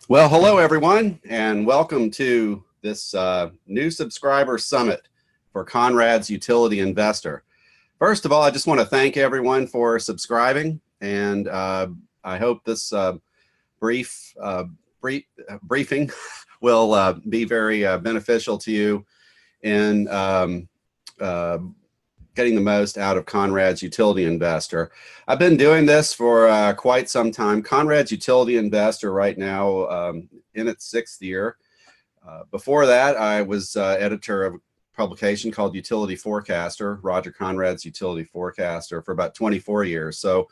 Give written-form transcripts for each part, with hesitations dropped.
Well, hello everyone, and welcome to this new subscriber summit for Conrad's Utility Investor. First of all, I just want to thank everyone for subscribing, and I hope this brief, briefing will be very beneficial to you in uh, getting the most out of Conrad's Utility Investor. I've been doing this for quite some time. Conrad's Utility Investor right now in its 6th year. Before that, I was editor of a publication called Utility Forecaster, Roger Conrad's Utility Forecaster, for about 24 years. So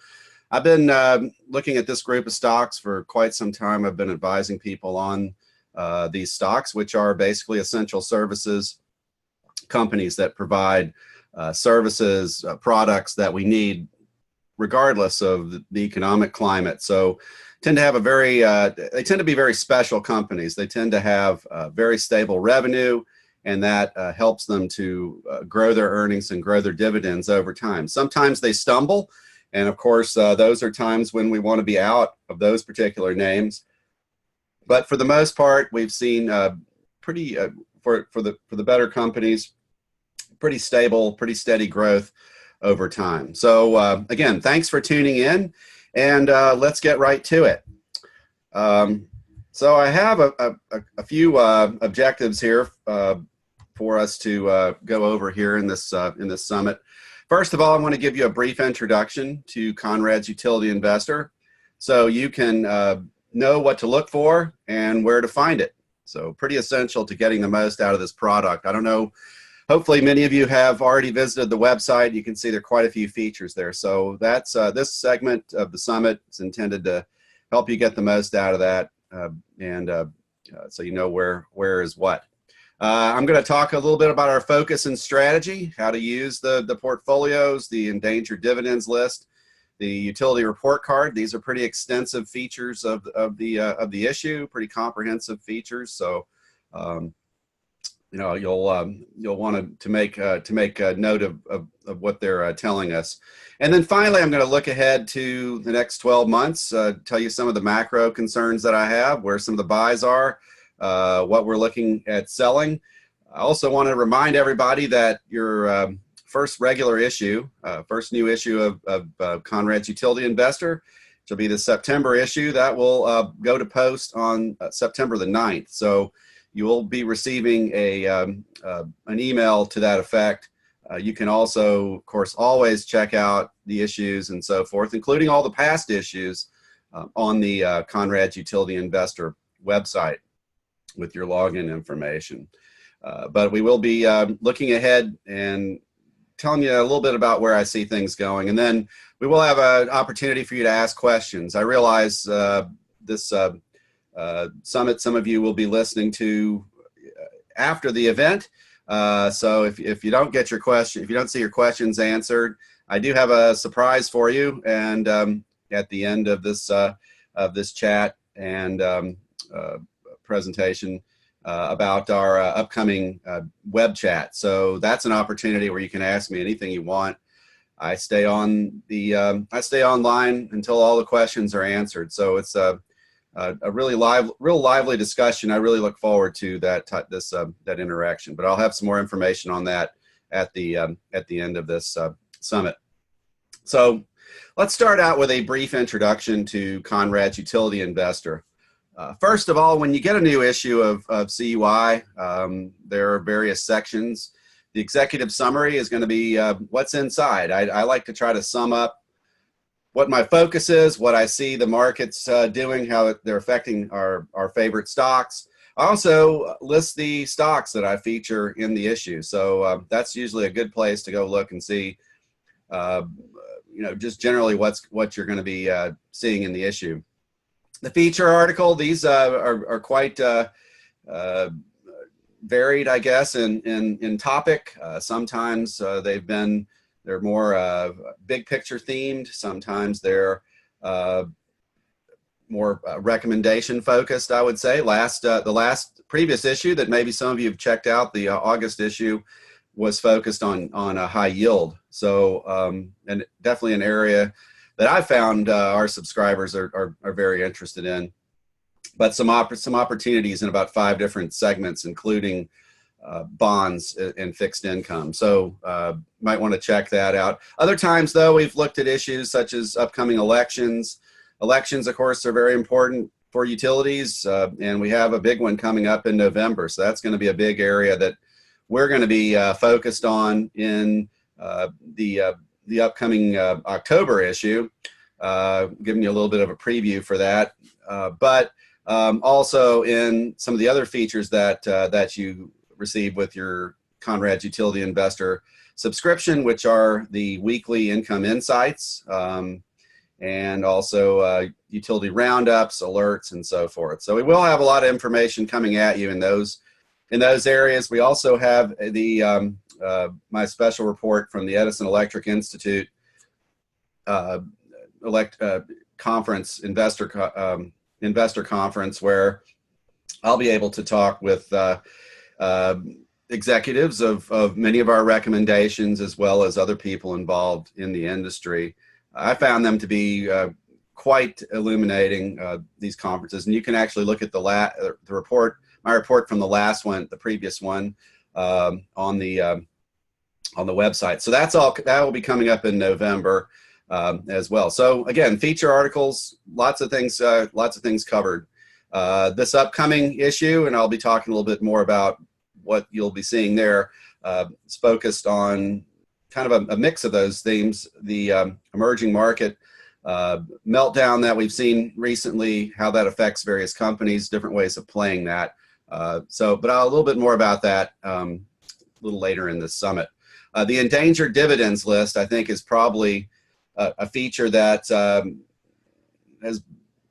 I've been looking at this group of stocks for quite some time. I've been advising people on these stocks, which are basically essential services companies that provide services, products that we need regardless of the economic climate. So tend to have they tend to be very special companies. They tend to have very stable revenue, and that helps them to grow their earnings and grow their dividends over time. Sometimes they stumble, and of course, those are times when we want to be out of those particular names. But for the most part, we've seen pretty for the better companies, pretty stable, pretty steady growth over time. So again, thanks for tuning in, and let's get right to it. So I have a few objectives here for us to go over here in this summit. First of all, I want to give you a brief introduction to Conrad's Utility Investor, so you can know what to look for and where to find it. So pretty essential to getting the most out of this product. I don't know. Hopefully, many of you have already visited the website. You can see there are quite a few features there. So that's this segment of the summit is intended to help you get the most out of that, so you know where is what. I'm going to talk a little bit about our focus and strategy, how to use the portfolios, the endangered dividends list, the utility report card. These are pretty extensive features of the issue, pretty comprehensive features. So. You'll want to make a note of what they're telling us. And then finally, I'm going to look ahead to the next 12 months, tell you some of the macro concerns that I have, where some of the buys are, what we're looking at selling. I also want to remind everybody that your first regular issue, first new issue of Conrad's Utility Investor, which will be the September issue, that will go to post on September the 9th. So you will be receiving an email to that effect. You can also, of course, always check out the issues and so forth, including all the past issues on the Conrad's Utility Investor website with your login information. But we will be looking ahead and telling you a little bit about where I see things going. And then we will have an opportunity for you to ask questions. I realize this summit, some of you will be listening to after the event. So if you don't get your question, if you don't see your questions answered, I do have a surprise for you. And at the end of this chat and presentation about our upcoming web chat. So that's an opportunity where you can ask me anything you want. I stay on I stay online until all the questions are answered. So it's a real lively discussion. I really look forward to that interaction. But I'll have some more information on that at the end of this summit. So let's start out with a brief introduction to Conrad's Utility Investor. First of all, when you get a new issue of CUI, there are various sections. The executive summary is going to be what's inside. I like to try to sum up what my focus is, what I see the markets doing, how they're affecting our favorite stocks. I also list the stocks that I feature in the issue. So that's usually a good place to go look and see, just generally what you're going to be seeing in the issue. The feature article, these are quite varied, I guess, in topic. Sometimes they're more big picture themed. Sometimes they're more recommendation focused, I would say. The previous issue that maybe some of you have checked out, the August issue, was focused on a high yield. So, and definitely an area that I found our subscribers are very interested in. but some opportunities in about 5 different segments, including bonds and fixed income. So might want to check that out. Other times, though, we've looked at issues such as upcoming elections. Elections, of course, are very important for utilities, and we have a big one coming up in November. So that's going to be a big area that we're going to be focused on in the upcoming October issue, giving you a little bit of a preview for that. But also in some of the other features that you receive with your Conrad's Utility Investor subscription, which are the weekly income insights, and also utility roundups, alerts, and so forth. So we will have a lot of information coming at you in those areas. We also have the my special report from the Edison Electric Institute conference, investor conference, where I'll be able to talk with executives of many of our recommendations, as well as other people involved in the industry. I found them to be quite illuminating, these conferences, and you can actually look at the report, my report from the last one, the previous one, on the website. So that will be coming up in November as well. So again, feature articles, lots of things covered. This upcoming issue, and I'll be talking a little bit more about what you'll be seeing there, is focused on kind of a mix of those themes, the emerging market meltdown that we've seen recently, how that affects various companies, different ways of playing that. But a little bit more about that a little later in this summit. The endangered dividends list, I think, is probably a feature that has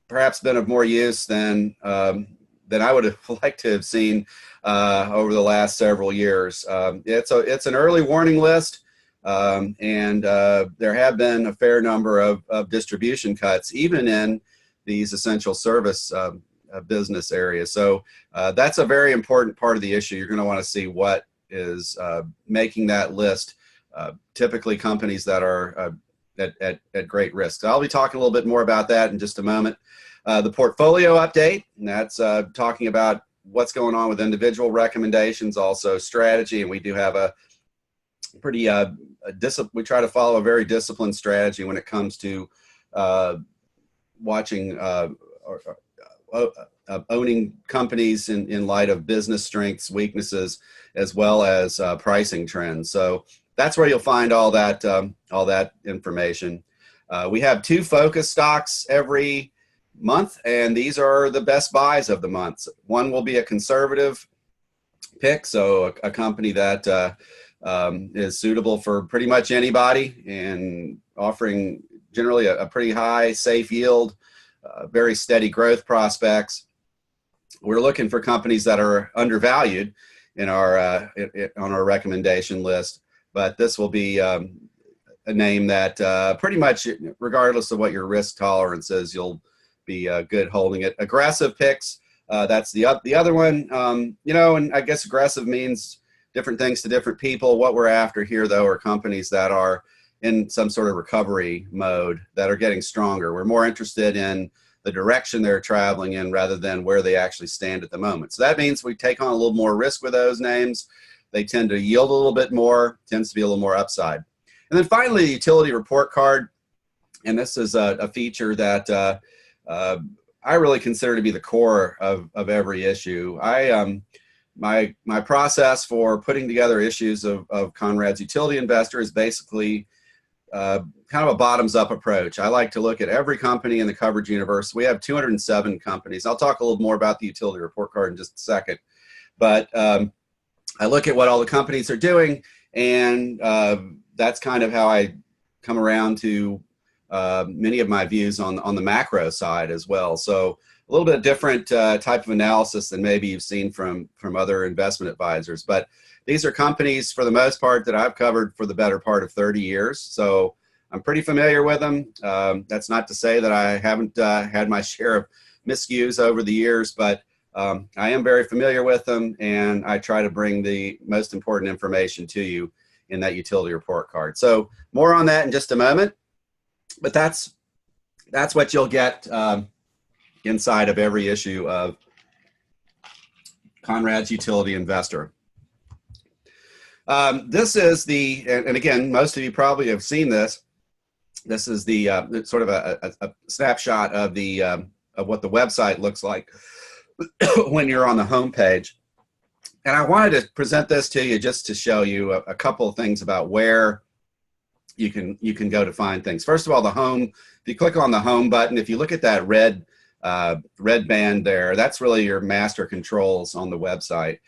perhaps been of more use than I would have liked to have seen over the last several years. It's an early warning list, and there have been a fair number of distribution cuts, even in these essential service business areas. So that's a very important part of the issue. You're going to want to see what is making that list, typically companies that are at great risk. So I'll be talking a little bit more about that in just a moment. The portfolio update, and that's talking about what's going on with individual recommendations, also strategy, and we do have a pretty we try to follow a very disciplined strategy when it comes to watching owning companies in light of business strengths, weaknesses, as well as pricing trends. So that's where you'll find all that information. We have 2 focus stocks every month, and these are the best buys of the month. One will be a conservative pick, so a company that is suitable for pretty much anybody and offering generally a pretty high safe yield, very steady growth prospects. We're looking for companies that are undervalued in our on our recommendation list, but this will be a name that pretty much, regardless of what your risk tolerance is, you'll be good holding it. Aggressive picks, that's the other one. And I guess aggressive means different things to different people. What we're after here, though, are companies that are in some sort of recovery mode, that are getting stronger. We're more interested in the direction they're traveling in rather than where they actually stand at the moment. So that means we take on a little more risk with those names. They tend to yield a little bit more, tends to be a little more upside. And then finally, the utility report card. And this is a feature that I really consider to be the core of every issue. My process for putting together issues of Conrad's Utility Investor is basically kind of a bottoms-up approach. I like to look at every company in the coverage universe. We have 207 companies. I'll talk a little more about the utility report card in just a second. But I look at what all the companies are doing, and that's kind of how I come around to many of my views on the macro side as well. So a little bit different type of analysis than maybe you've seen from other investment advisors. But these are companies, for the most part, that I've covered for the better part of 30 years. So I'm pretty familiar with them. That's not to say that I haven't had my share of miscues over the years, but I am very familiar with them, and I try to bring the most important information to you in that utility report card. So more on that in just a moment. But that's what you'll get inside of every issue of Conrad's Utility Investor. This is the, and again, most of you probably have seen this. This is the sort of a snapshot of the of what the website looks like when you're on the home page. And I wanted to present this to you just to show you a couple of things about where you can go to find things. First of all, the home. If you click on the home button, if you look at that red band there, that's really your master controls on the website.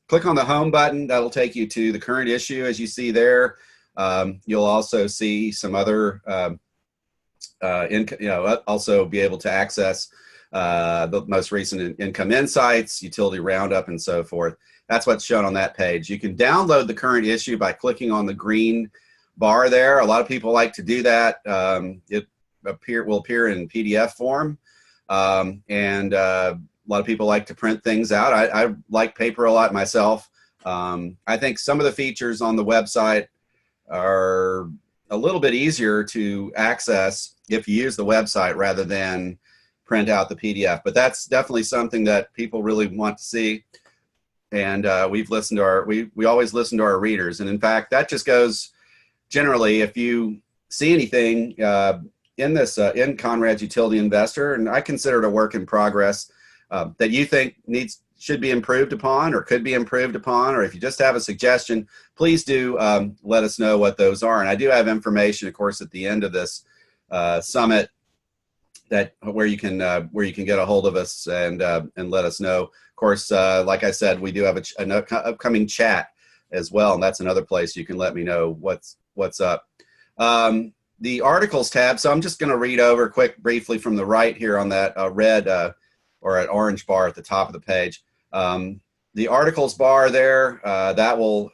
Click on the home button. That'll take you to the current issue, as you see there. You'll also see some other, also be able to access the most recent income insights, utility roundup, and so forth. That's what's shown on that page. You can download the current issue by clicking on the green bar there. A lot of people like to do that. It will appear in PDF form, and a lot of people like to print things out. I like paper a lot myself. I think some of the features on the website are a little bit easier to access if you use the website rather than print out the PDF. But that's definitely something that people really want to see. And we've listened to we always listen to our readers. And in fact, that just goes generally if you see anything in this in Conrad's Utility Investor, and I consider it a work in progress that you think should be improved upon or could be improved upon, or if you just have a suggestion, please do let us know what those are. And I do have information, of course, at the end of this summit where you can get a hold of us and let us know. Of course, like I said, we do have an upcoming chat as well, and that's another place you can let me know what's up. The articles tab. So I'm just going to read over briefly from the right here on that red or an orange bar at the top of the page. The articles bar there, that will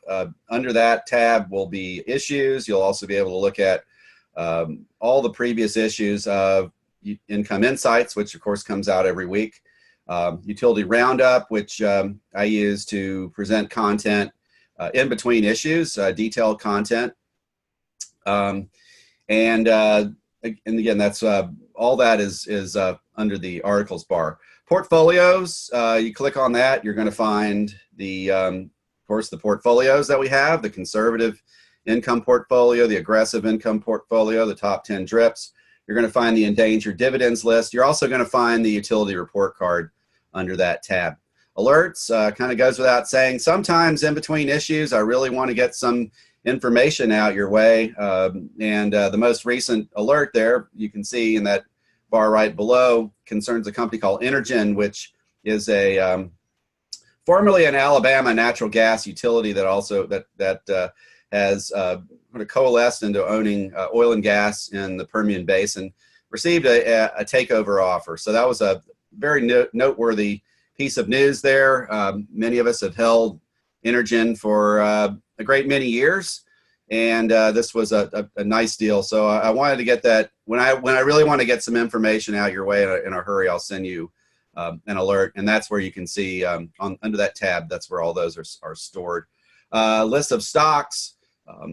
under that tab will be issues. You'll also be able to look at all the previous issues of Income Insights, which of course comes out every week. Utility Roundup, which I use to present content in between issues, detailed content. And again, that's all that is under the articles bar. Portfolios, you click on that, you're going to find the, of course, the portfolios that we have, the conservative income portfolio, the aggressive income portfolio, the top 10 drips. You're going to find the endangered dividends list. You're also going to find the utility report card under that tab. Alerts, kind of goes without saying. Sometimes in between issues, I really want to get some information out your way. The most recent alert there, you can see in that bar right below, concerns a company called Energen, which is a formerly an Alabama natural gas utility that also has kind of coalesced into owning oil and gas in the Permian Basin, received a takeover offer. So that was a very noteworthy piece of news there. Many of us have held Energen for a great many years, and this was a nice deal. So I wanted to get that. When I really want to get some information out your way in a hurry, I'll send you an alert, and that's where you can see under that tab. That's where all those are stored. List of stocks,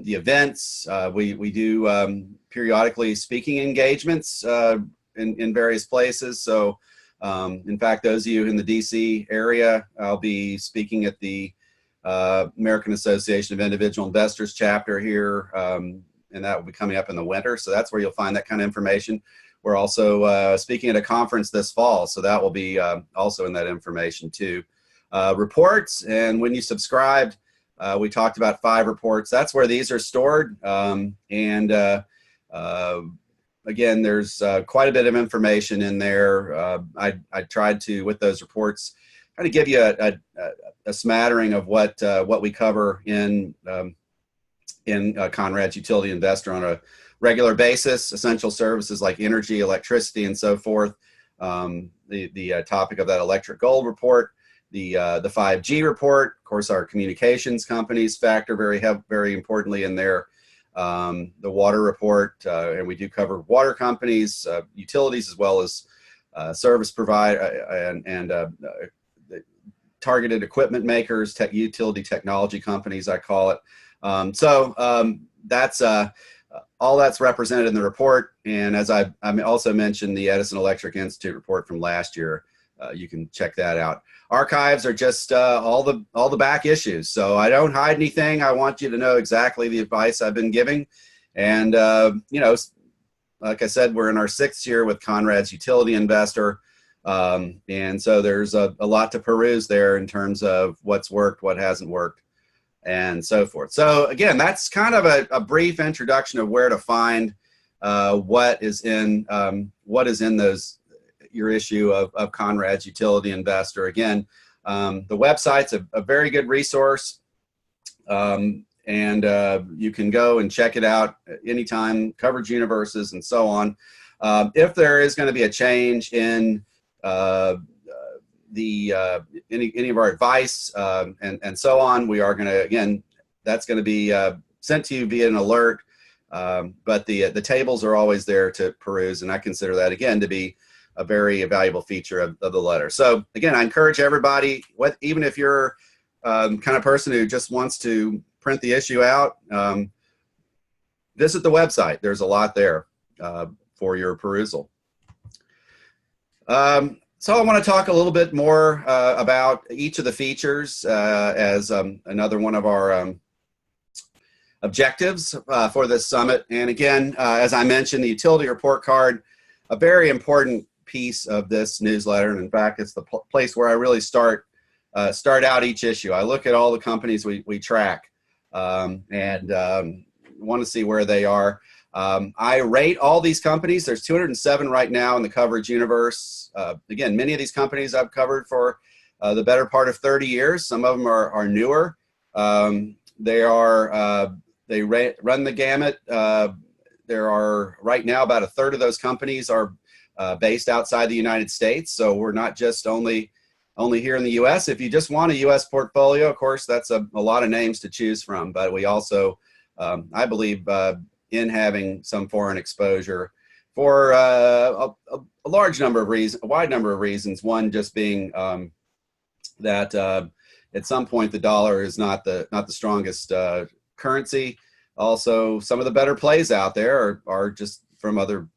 the events. We do periodically speaking engagements in various places. So in fact, those of you in the DC area, I'll be speaking at the American Association of Individual Investors chapter here, and that will be coming up in the winter. So that's where you'll find that kind of information. We're also speaking at a conference this fall, so that will be also in that information too. Reports, and when you subscribed, we talked about 5 reports. That's where these are stored, again, there's quite a bit of information in there. I tried to, with those reports, try to give you a smattering of what we cover in Conrad's Utility Investor on a regular basis. Essential services like energy, electricity, and so forth. The topic of that electric gold report, the 5G report. Of course, our communications companies factor very importantly in there. The water report, and we do cover water companies, utilities, as well as service provider and targeted equipment makers, utility technology companies, I call it. That's All that's represented in the report. And as I also mentioned, the Edison Electric Institute report from last year, you can check that out. Archives are just all the back issues. So I don't hide anything. I want you to know exactly the advice I've been giving. And, you know, like I said, we're in our 6th year with Conrad's Utility Investor. And so there's a lot to peruse there in terms of what's worked, what hasn't worked, and so forth. So again, that's kind of a brief introduction of where to find what is in your issue of Conrad's Utility Investor. Again, the website's a very good resource, and you can go and check it out anytime, coverage universes and so on. If there is going to be a change in any of our advice and so on, we are going to, again, that's going to be sent to you via an alert. But the tables are always there to peruse, and I consider that, again, to be a very valuable feature of the letter. So again, I encourage everybody, even if you're kind of person who just wants to print the issue out, visit the website. There's a lot there for your perusal. So I want to talk a little bit more about each of the features as another one of our objectives for this summit. And again, as I mentioned, the utility report card, a very important piece of this newsletter. And in fact, it's the place where I really start out each issue. I look at all the companies we track and want to see where they are. I rate all these companies. There's 207 right now in the coverage universe. Again, many of these companies I've covered for the better part of 30 years. Some of them are newer. They run the gamut. There are right now about 1/3 of those companies are based outside the United States. So we're not just only here in the U.S. If you just want a U.S. portfolio, of course, that's a lot of names to choose from. But we also, I believe, in having some foreign exposure for a large number of reasons, a wide number of reasons. One just being that at some point the dollar is not the strongest currency. Also, some of the better plays out there are just from other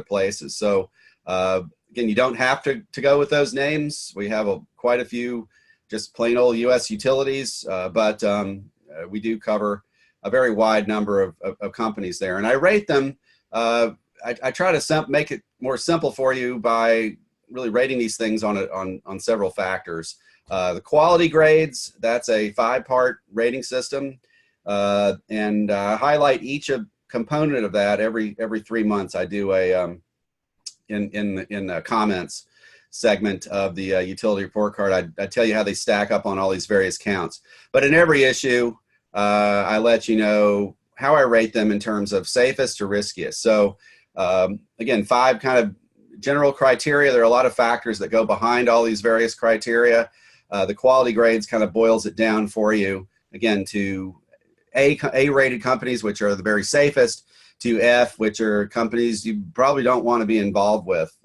places. So again, you don't have to go with those names. We have quite a few just plain old U.S. utilities, but we do cover a very wide number of companies there. And I rate them, I try to make it more simple for you by really rating these things on several factors. The quality grades, that's a 5-part rating system. And highlight each component of that every 3 months. I do a in the comments segment of the utility report card. I tell you how they stack up on all these various counts. But in every issue, I let you know how I rate them in terms of safest to riskiest. So again, 5 kind of general criteria. There are a lot of factors that go behind all these various criteria. The quality grades kind of boils it down for you, again, to A-rated companies, which are the very safest, to F, which are companies you probably don't want to be involved with.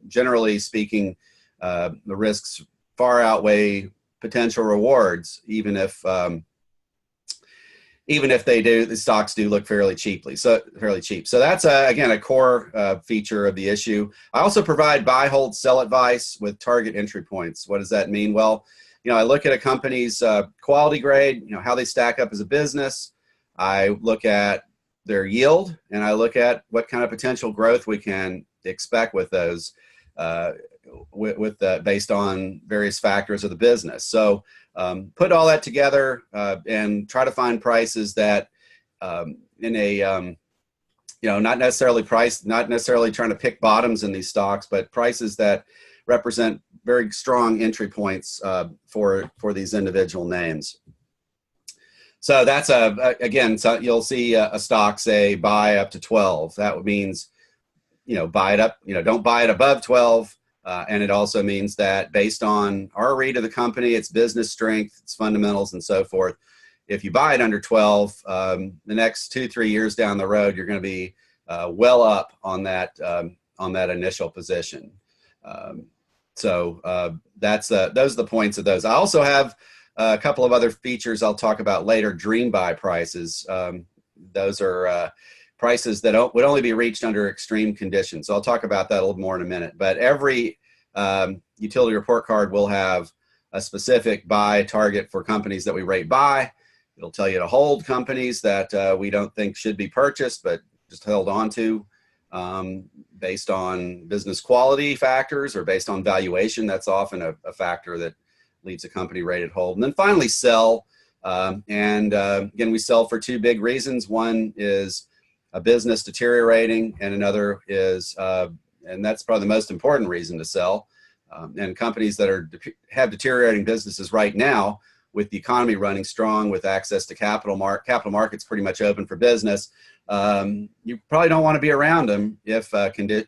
Generally speaking, the risks far outweigh potential rewards, even if the stocks do look fairly cheap. So that's again a core feature of the issue. I also provide buy, hold, sell advice with target entry points. What does that mean? Well, I look at a company's quality grade, how they stack up as a business. I look at their yield, and I look at what kind of potential growth we can expect with those, based on various factors of the business. So put all that together and try to find prices that in a not necessarily trying to pick bottoms in these stocks, but prices that represent very strong entry points for these individual names. So that's again, so you'll see a stock say buy up to 12. That means, buy it up, don't buy it above 12. And it also means that based on our read of the company, its business strength, its fundamentals, and so forth, if you buy it under 12, the next 2-3 years down the road, you're going to be well up on that initial position. So those are the points of those. I also have a couple of other features I'll talk about later. Dream buy prices. Those are prices that would only be reached under extreme conditions. So I'll talk about that a little more in a minute. But every utility report card will have a specific buy target for companies that we rate buy. It'll tell you to hold companies that we don't think should be purchased, but just held on to based on business quality factors or based on valuation. That's often a factor that leaves a company rated hold. And then finally, sell. Again, we sell for two big reasons. One is a business deteriorating, and another is, and that's probably the most important reason to sell. And companies that have deteriorating businesses right now, with the economy running strong, with access to capital markets pretty much open for business, you probably don't want to be around them if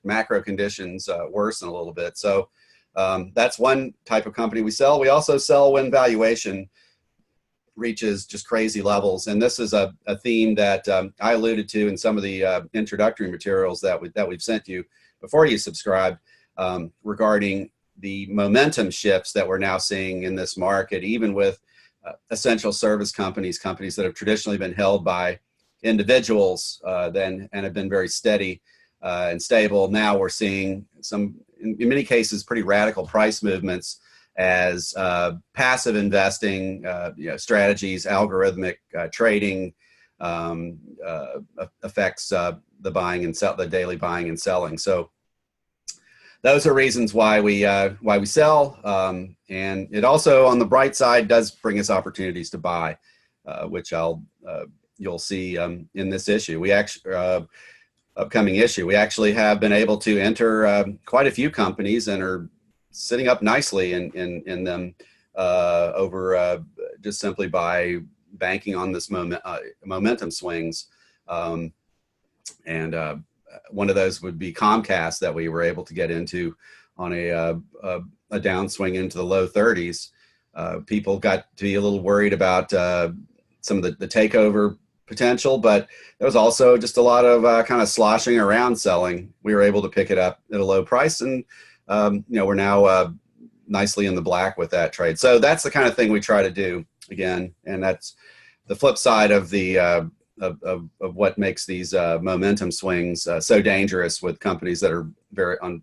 macro conditions worsen a little bit. So that's one type of company we sell. We also sell when valuation reaches just crazy levels. And this is a theme that I alluded to in some of the introductory materials that we've sent you before you subscribed, regarding the momentum shifts that we're now seeing in this market, even with essential service companies that have traditionally been held by individuals and have been very steady and stable. Now we're seeing some, in many cases, pretty radical price movements as passive investing strategies, algorithmic trading affects the buying and the daily buying and selling. So those are reasons why we sell, and it also, on the bright side, does bring us opportunities to buy, which you'll see in this issue. We actually upcoming issue, we actually have been able to enter quite a few companies and are sitting up nicely in them over just simply by banking on this momentum swings. One of those would be Comcast, that we were able to get into on a downswing into the low 30s. People got to be a little worried about some of the takeover potential, but there was also just a lot of kind of sloshing around selling. We were able to pick it up at a low price, and we're now nicely in the black with that trade. So that's the kind of thing we try to do again, and that's the flip side of the of what makes these momentum swings so dangerous with companies that are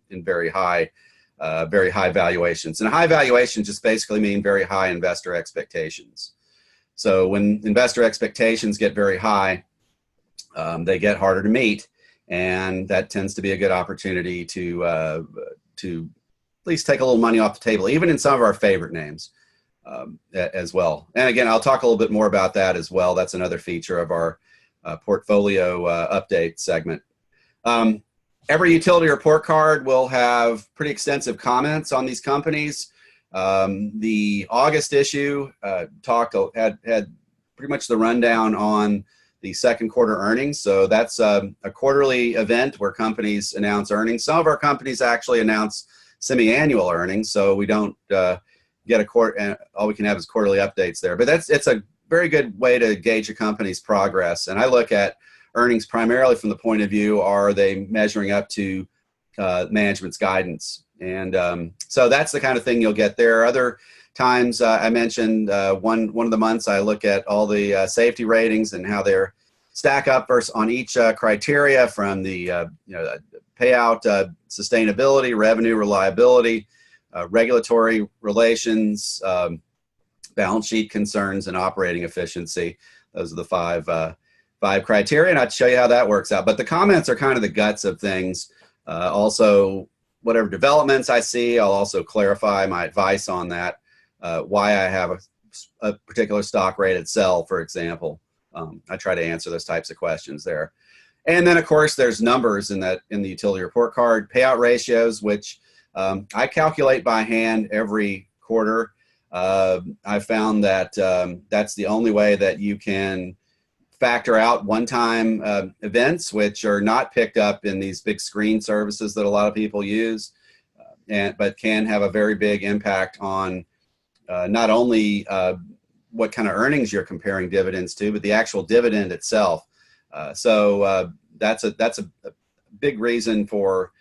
in very high valuations. And high valuations just basically mean very high investor expectations. So when investor expectations get very high, they get harder to meet, and that tends to be a good opportunity to at least take a little money off the table, even in some of our favorite names as well. And again, I'll talk a little bit more about that as well. That's another feature of our portfolio update segment. Every utility report card will have pretty extensive comments on these companies. The August issue had pretty much the rundown on the second quarter earnings. So that's a quarterly event where companies announce earnings. Some of our companies actually announce semi-annual earnings, so we don't get a quarter. All we can have is quarterly updates there. But it's a very good way to gauge a company's progress. And I look at earnings primarily from the point of view: are they measuring up to management's guidance? And so that's the kind of thing you'll get there. Other times, I mentioned one of the months I look at all the safety ratings and how they're stack up versus on each criteria, from the payout, sustainability, revenue, reliability, regulatory relations, balance sheet concerns, and operating efficiency. Those are the five criteria, and I'd show you how that works out. But the comments are kind of the guts of things. Also, whatever developments I see, I'll also clarify my advice on that, why I have a particular stock rated sell, for example. I try to answer those types of questions there. And then, of course, there's numbers in the utility report card, payout ratios, which I calculate by hand every quarter. I found that that's the only way that you can factor out one-time events, which are not picked up in these big screen services that a lot of people use, but can have a very big impact on not only what kind of earnings you're comparing dividends to, but the actual dividend itself. So that's a big reason for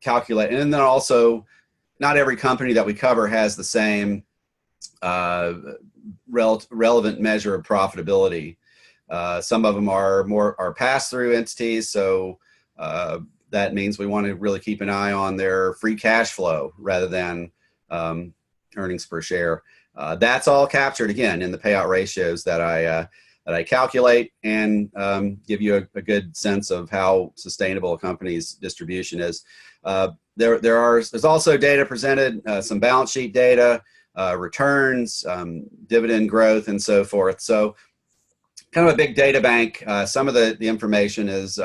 calculating. And then also, not every company that we cover has the same relevant measure of profitability. Some of them are pass-through entities, so that means we want to really keep an eye on their free cash flow rather than earnings per share. That's all captured again in the payout ratios that I calculate and give you a good sense of how sustainable a company's distribution is. There's also data presented, some balance sheet data, returns, dividend growth, and so forth. So kind of a big data bank. Some of the information is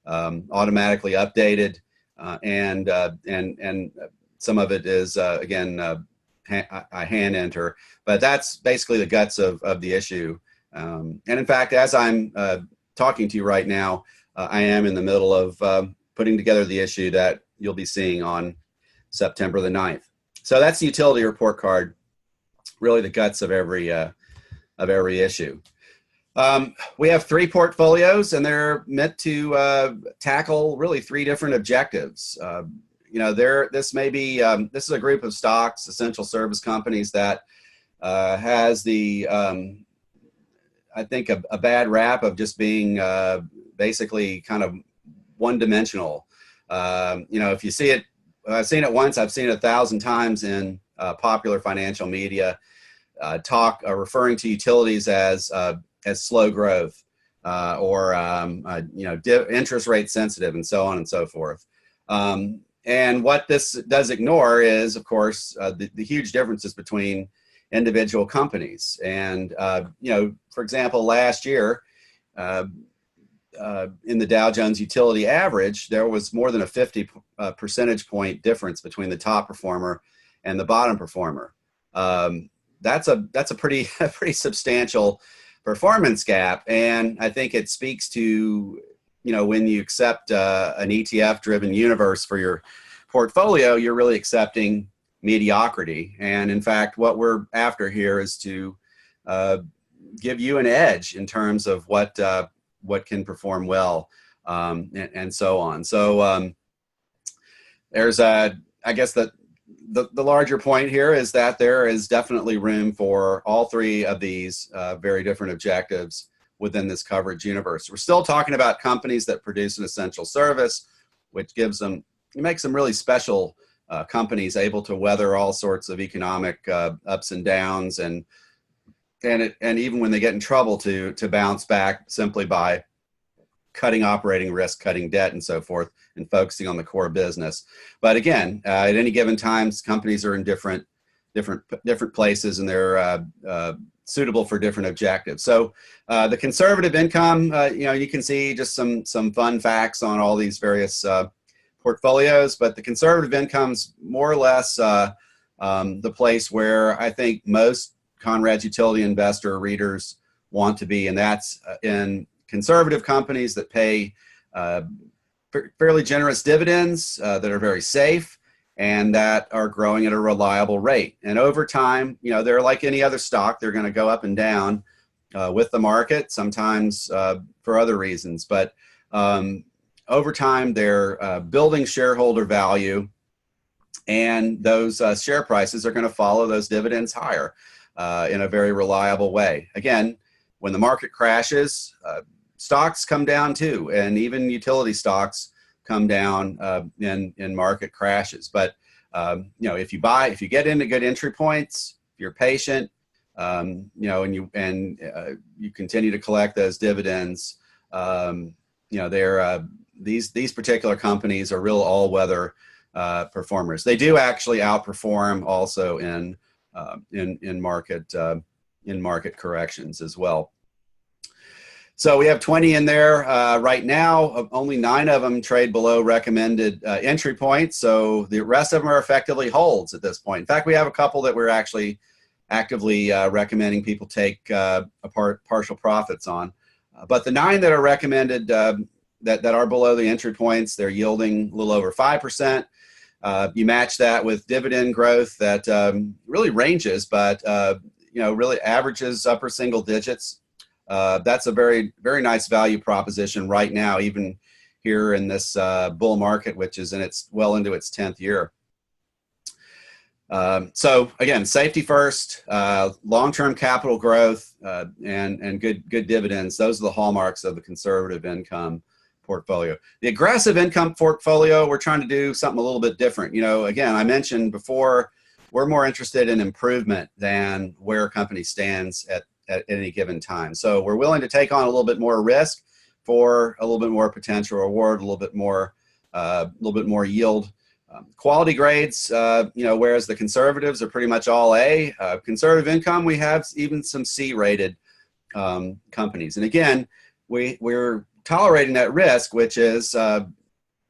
automatically updated, and some of it is again I hand enter. But that's basically the guts of the issue. And in fact, as I'm talking to you right now, I am in the middle of putting together the issue that you'll be seeing on September the 9th. So that's the utility report card, really the guts of every issue. We have 3 portfolios, and they're meant to tackle really 3 different objectives. This is a group of stocks, essential service companies, that has the I think a bad rap of just being basically kind of one-dimensional. If you see it, I've seen it once, I've seen it 1,000 times in popular financial media, referring to utilities as slow growth or interest rate sensitive, and so on and so forth. And what this does ignore is, of course, the huge differences between individual companies. And for example, last year in the Dow Jones Utility Average, there was more than a 50 percentage point difference between the top performer and the bottom performer. That's a pretty substantial performance gap, and I think it speaks to when you accept an ETF-driven universe for your portfolio, you're really accepting mediocrity. And in fact, what we're after here is to give you an edge in terms of what can perform well, and so on. So there's I guess the larger point here is that there is definitely room for all 3 of these very different objectives within this coverage universe. We're still talking about companies that produce an essential service, which makes them really special companies, able to weather all sorts of economic ups and downs, and even when they get in trouble to bounce back simply by cutting operating risk, cutting debt, and so forth, and focusing on the core business. But again, at any given times, companies are in different places, and they're suitable for different objectives. So the conservative income, you can see just some fun facts on all these various portfolios, but the conservative income's more or less the place where I think most Conrad's utility investor readers want to be, and that's in conservative companies that pay fairly generous dividends, that are very safe, and that are growing at a reliable rate. And over time, they're like any other stock. They're going to go up and down with the market, sometimes for other reasons. But over time, they're building shareholder value, and those share prices are going to follow those dividends higher in a very reliable way. Again, when the market crashes, stocks come down too, and even utility stocks come down in market crashes. But if you get into good entry points, if you're patient, and you continue to collect those dividends, these particular companies are real all-weather performers. They do actually outperform also in market corrections as well. So we have 20 in there right now. Only 9 of them trade below recommended entry points. So the rest of them are effectively holds at this point. In fact, we have a couple that we're actually actively recommending people take partial profits on. But the 9 that are recommended that are below the entry points, they're yielding a little over 5%. You match that with dividend growth that really ranges, but really averages upper single digits. That's a very, very nice value proposition right now, even here in this bull market, which is well into its 10th year. So again, safety first, long-term capital growth, and good dividends. Those are the hallmarks of the conservative income portfolio. The aggressive income portfolio, we're trying to do something a little bit different. You know, again, I mentioned before, we're more interested in improvement than where a company stands at any given time. So we're willing to take on a little bit more risk for a little bit more potential reward, a little bit more yield. Quality grades, you know, whereas the conservatives are pretty much all A. Conservative income, we have even some C-rated companies. And again, we're tolerating that risk, which is a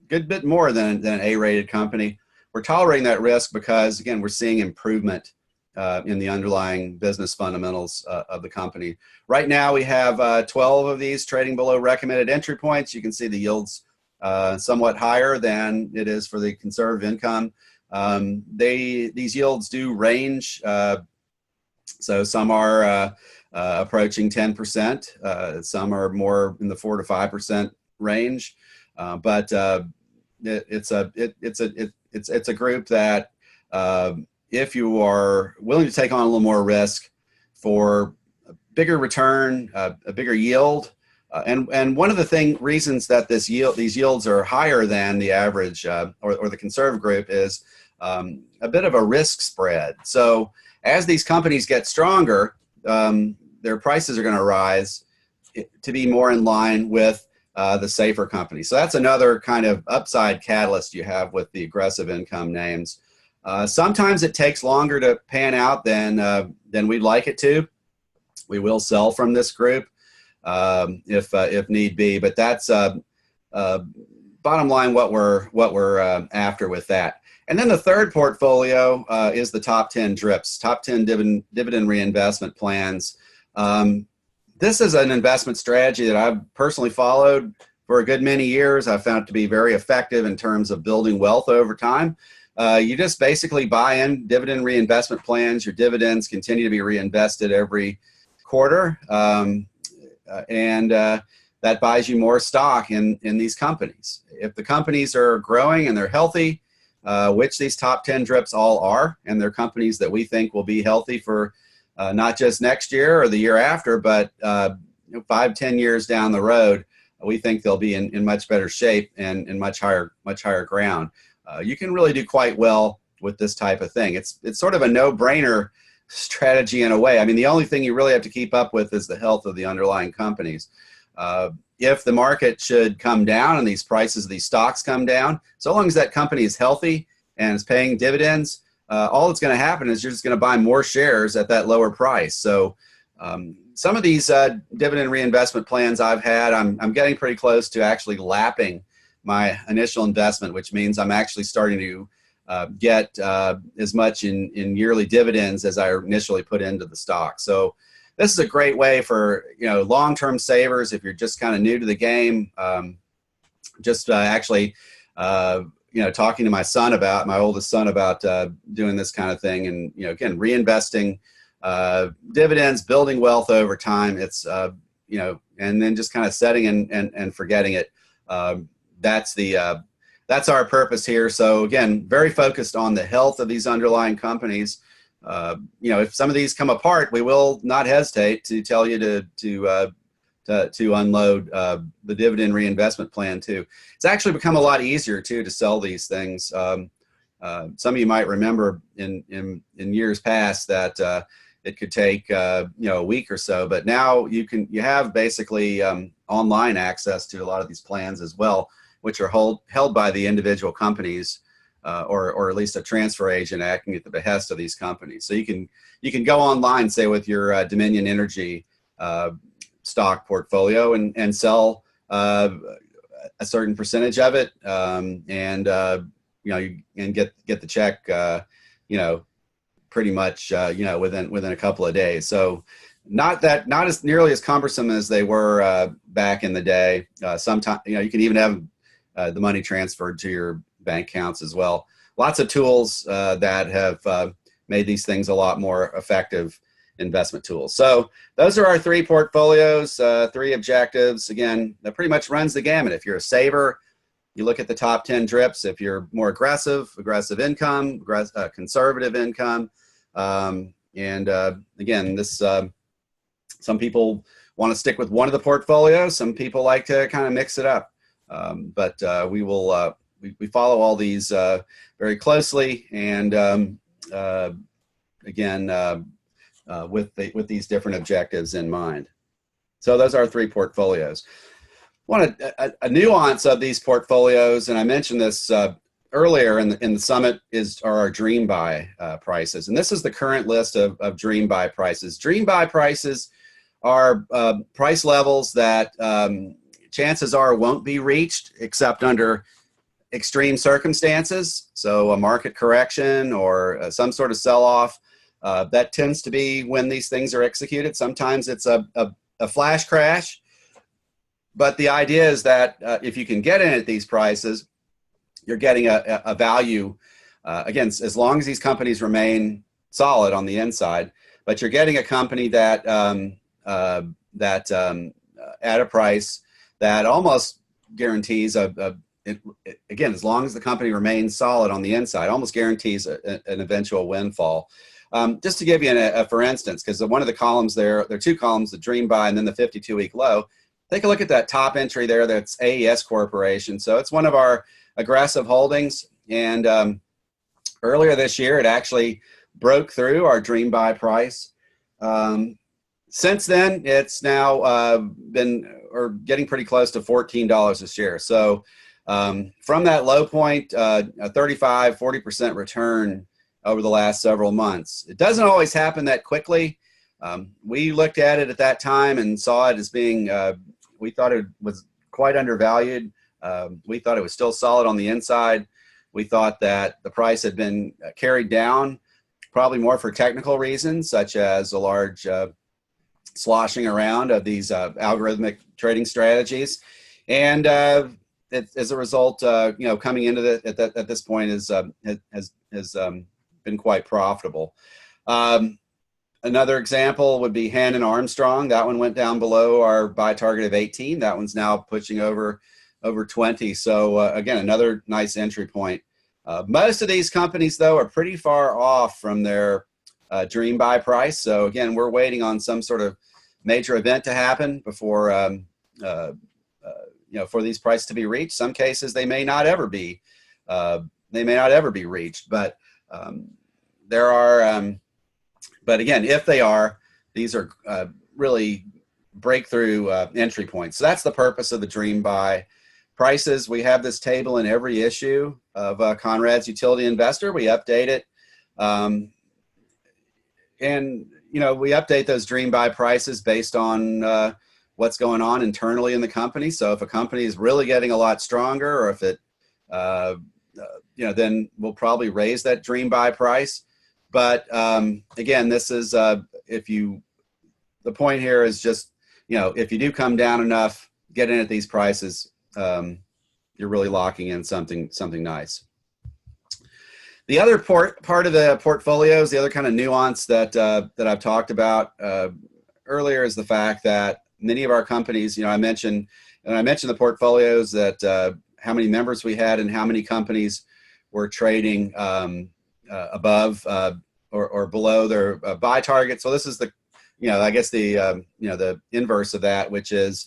good bit more than an A-rated company. We're tolerating that risk because, again, we're seeing improvement in the underlying business fundamentals of the company. Right now, we have 12 of these trading below recommended entry points. You can see the yields somewhat higher than it is for the conservative income. These yields do range. So some are approaching 10%. Some are more in the 4 to 5% range. But it's a group that if you are willing to take on a little more risk for a bigger return, a bigger yield, and one of the reasons that these yields are higher than the average or the conservative group is a bit of a risk spread. So as these companies get stronger, their prices are going to rise to be more in line with the safer companies. So that's another kind of upside catalyst you have with the aggressive income names. Sometimes it takes longer to pan out than we'd like it to. We will sell from this group if need be, but that's bottom line what we're after with that. And then the third portfolio is the top 10 DRIPs, top 10 dividend reinvestment plans. This is an investment strategy that I've personally followed for a good many years. I've found it to be very effective in terms of building wealth over time. You just basically buy in dividend reinvestment plans. Your dividends continue to be reinvested every quarter, and that buys you more stock in these companies. If the companies are growing and they're healthy, which these top 10 DRIPs all are, and they're companies that we think will be healthy for not just next year or the year after, but 5-10 years down the road, we think they'll be in much better shape and in much higher ground. You can really do quite well with this type of thing. It's sort of a no-brainer strategy in a way. I mean, the only thing you really have to keep up with is the health of the underlying companies. If the market should come down and these prices of these stocks come down, so long as that company is healthy and is paying dividends, all that's going to happen is you're just going to buy more shares at that lower price. So some of these dividend reinvestment plans I've had, I'm getting pretty close to actually lapping my initial investment, which means I'm actually starting to get as much in yearly dividends as I initially put into the stock. So this is a great way for long-term savers if you're just kind of new to the game. Actually talking to my oldest son about doing this kind of thing, and again, reinvesting dividends, building wealth over time. It's and then just kind of setting and forgetting it. That's our purpose here. So again, very focused on the health of these underlying companies. If some of these come apart, we will not hesitate to tell you to unload the dividend reinvestment plan too. It's actually become a lot easier too to sell these things. Some of you might remember in years past that it could take a week or so, but now you have basically online access to a lot of these plans as well, which are held by the individual companies, or at least a transfer agent acting at the behest of these companies. So you can go online, say with your Dominion Energy stock portfolio, and sell a certain percentage of it, and get the check, pretty much within a couple of days. So not as nearly as cumbersome as they were back in the day. Sometimes you can even have the money transferred to your bank accounts as well. Lots of tools that have made these things a lot more effective investment tools. So those are our 3 portfolios, 3 objectives. Again, that pretty much runs the gamut. If you're a saver, You look at the top 10 drips. If you're more aggressive income, conservative income. Again, this some people want to stick with one of the portfolios. Some people like to kind of mix it up. We follow all these very closely, and with these different objectives in mind. So those are 3 portfolios. A nuance of these portfolios, and I mentioned this earlier in the summit, are our dream buy prices. And this is the current list of dream buy prices. Dream buy prices are price levels that chances are won't be reached except under extreme circumstances. So a market correction or some sort of sell-off, that tends to be when these things are executed. Sometimes it's a flash crash. But the idea is that if you can get in at these prices, you're getting a value, again, as long as these companies remain solid on the inside, but you're getting a company that, at a price that almost guarantees, again, as long as the company remains solid on the inside, almost guarantees an eventual windfall. Just to give you for instance, because one of the columns there are 2 columns, the dream buy and then the 52-week low. Take a look at that top entry there. That's AES Corporation. So it's one of our aggressive holdings. And earlier this year, it actually broke through our dream buy price. Since then, it's now getting pretty close to $14 a share. So from that low point, a 35–40% return over the last several months. It doesn't always happen that quickly. We looked at it at that time and saw it as being, we thought it was quite undervalued. We thought it was still solid on the inside. We thought that the price had been carried down, probably more for technical reasons, such as a large sloshing around of these algorithmic trading strategies. And as a result, coming into at this point has been quite profitable. Another example would be Hannon Armstrong. That one went down below our buy target of 18. That one's now pushing over 20. So again, another nice entry point. Most of these companies, though, are pretty far off from their dream buy price. So again, we're waiting on some sort of major event to happen before for these prices to be reached. Some cases they may not ever be. Reached, but there are. But again, if they are, these are really breakthrough entry points. So that's the purpose of the dream buy prices. We have this table in every issue of Conrad's Utility Investor. We update it, and we update those dream buy prices based on what's going on internally in the company. So if a company is really getting a lot stronger, or if it, then we'll probably raise that dream buy price. But again, this is the point here is just, if you do come down enough, get in at these prices, you're really locking in something nice. The other part of the portfolios, the other kind of nuance that I've talked about earlier, is the fact that many of our companies, I mentioned the portfolios, that how many members we had and how many companies were trading above or below their buy target. So this is the, I guess the inverse of that, which is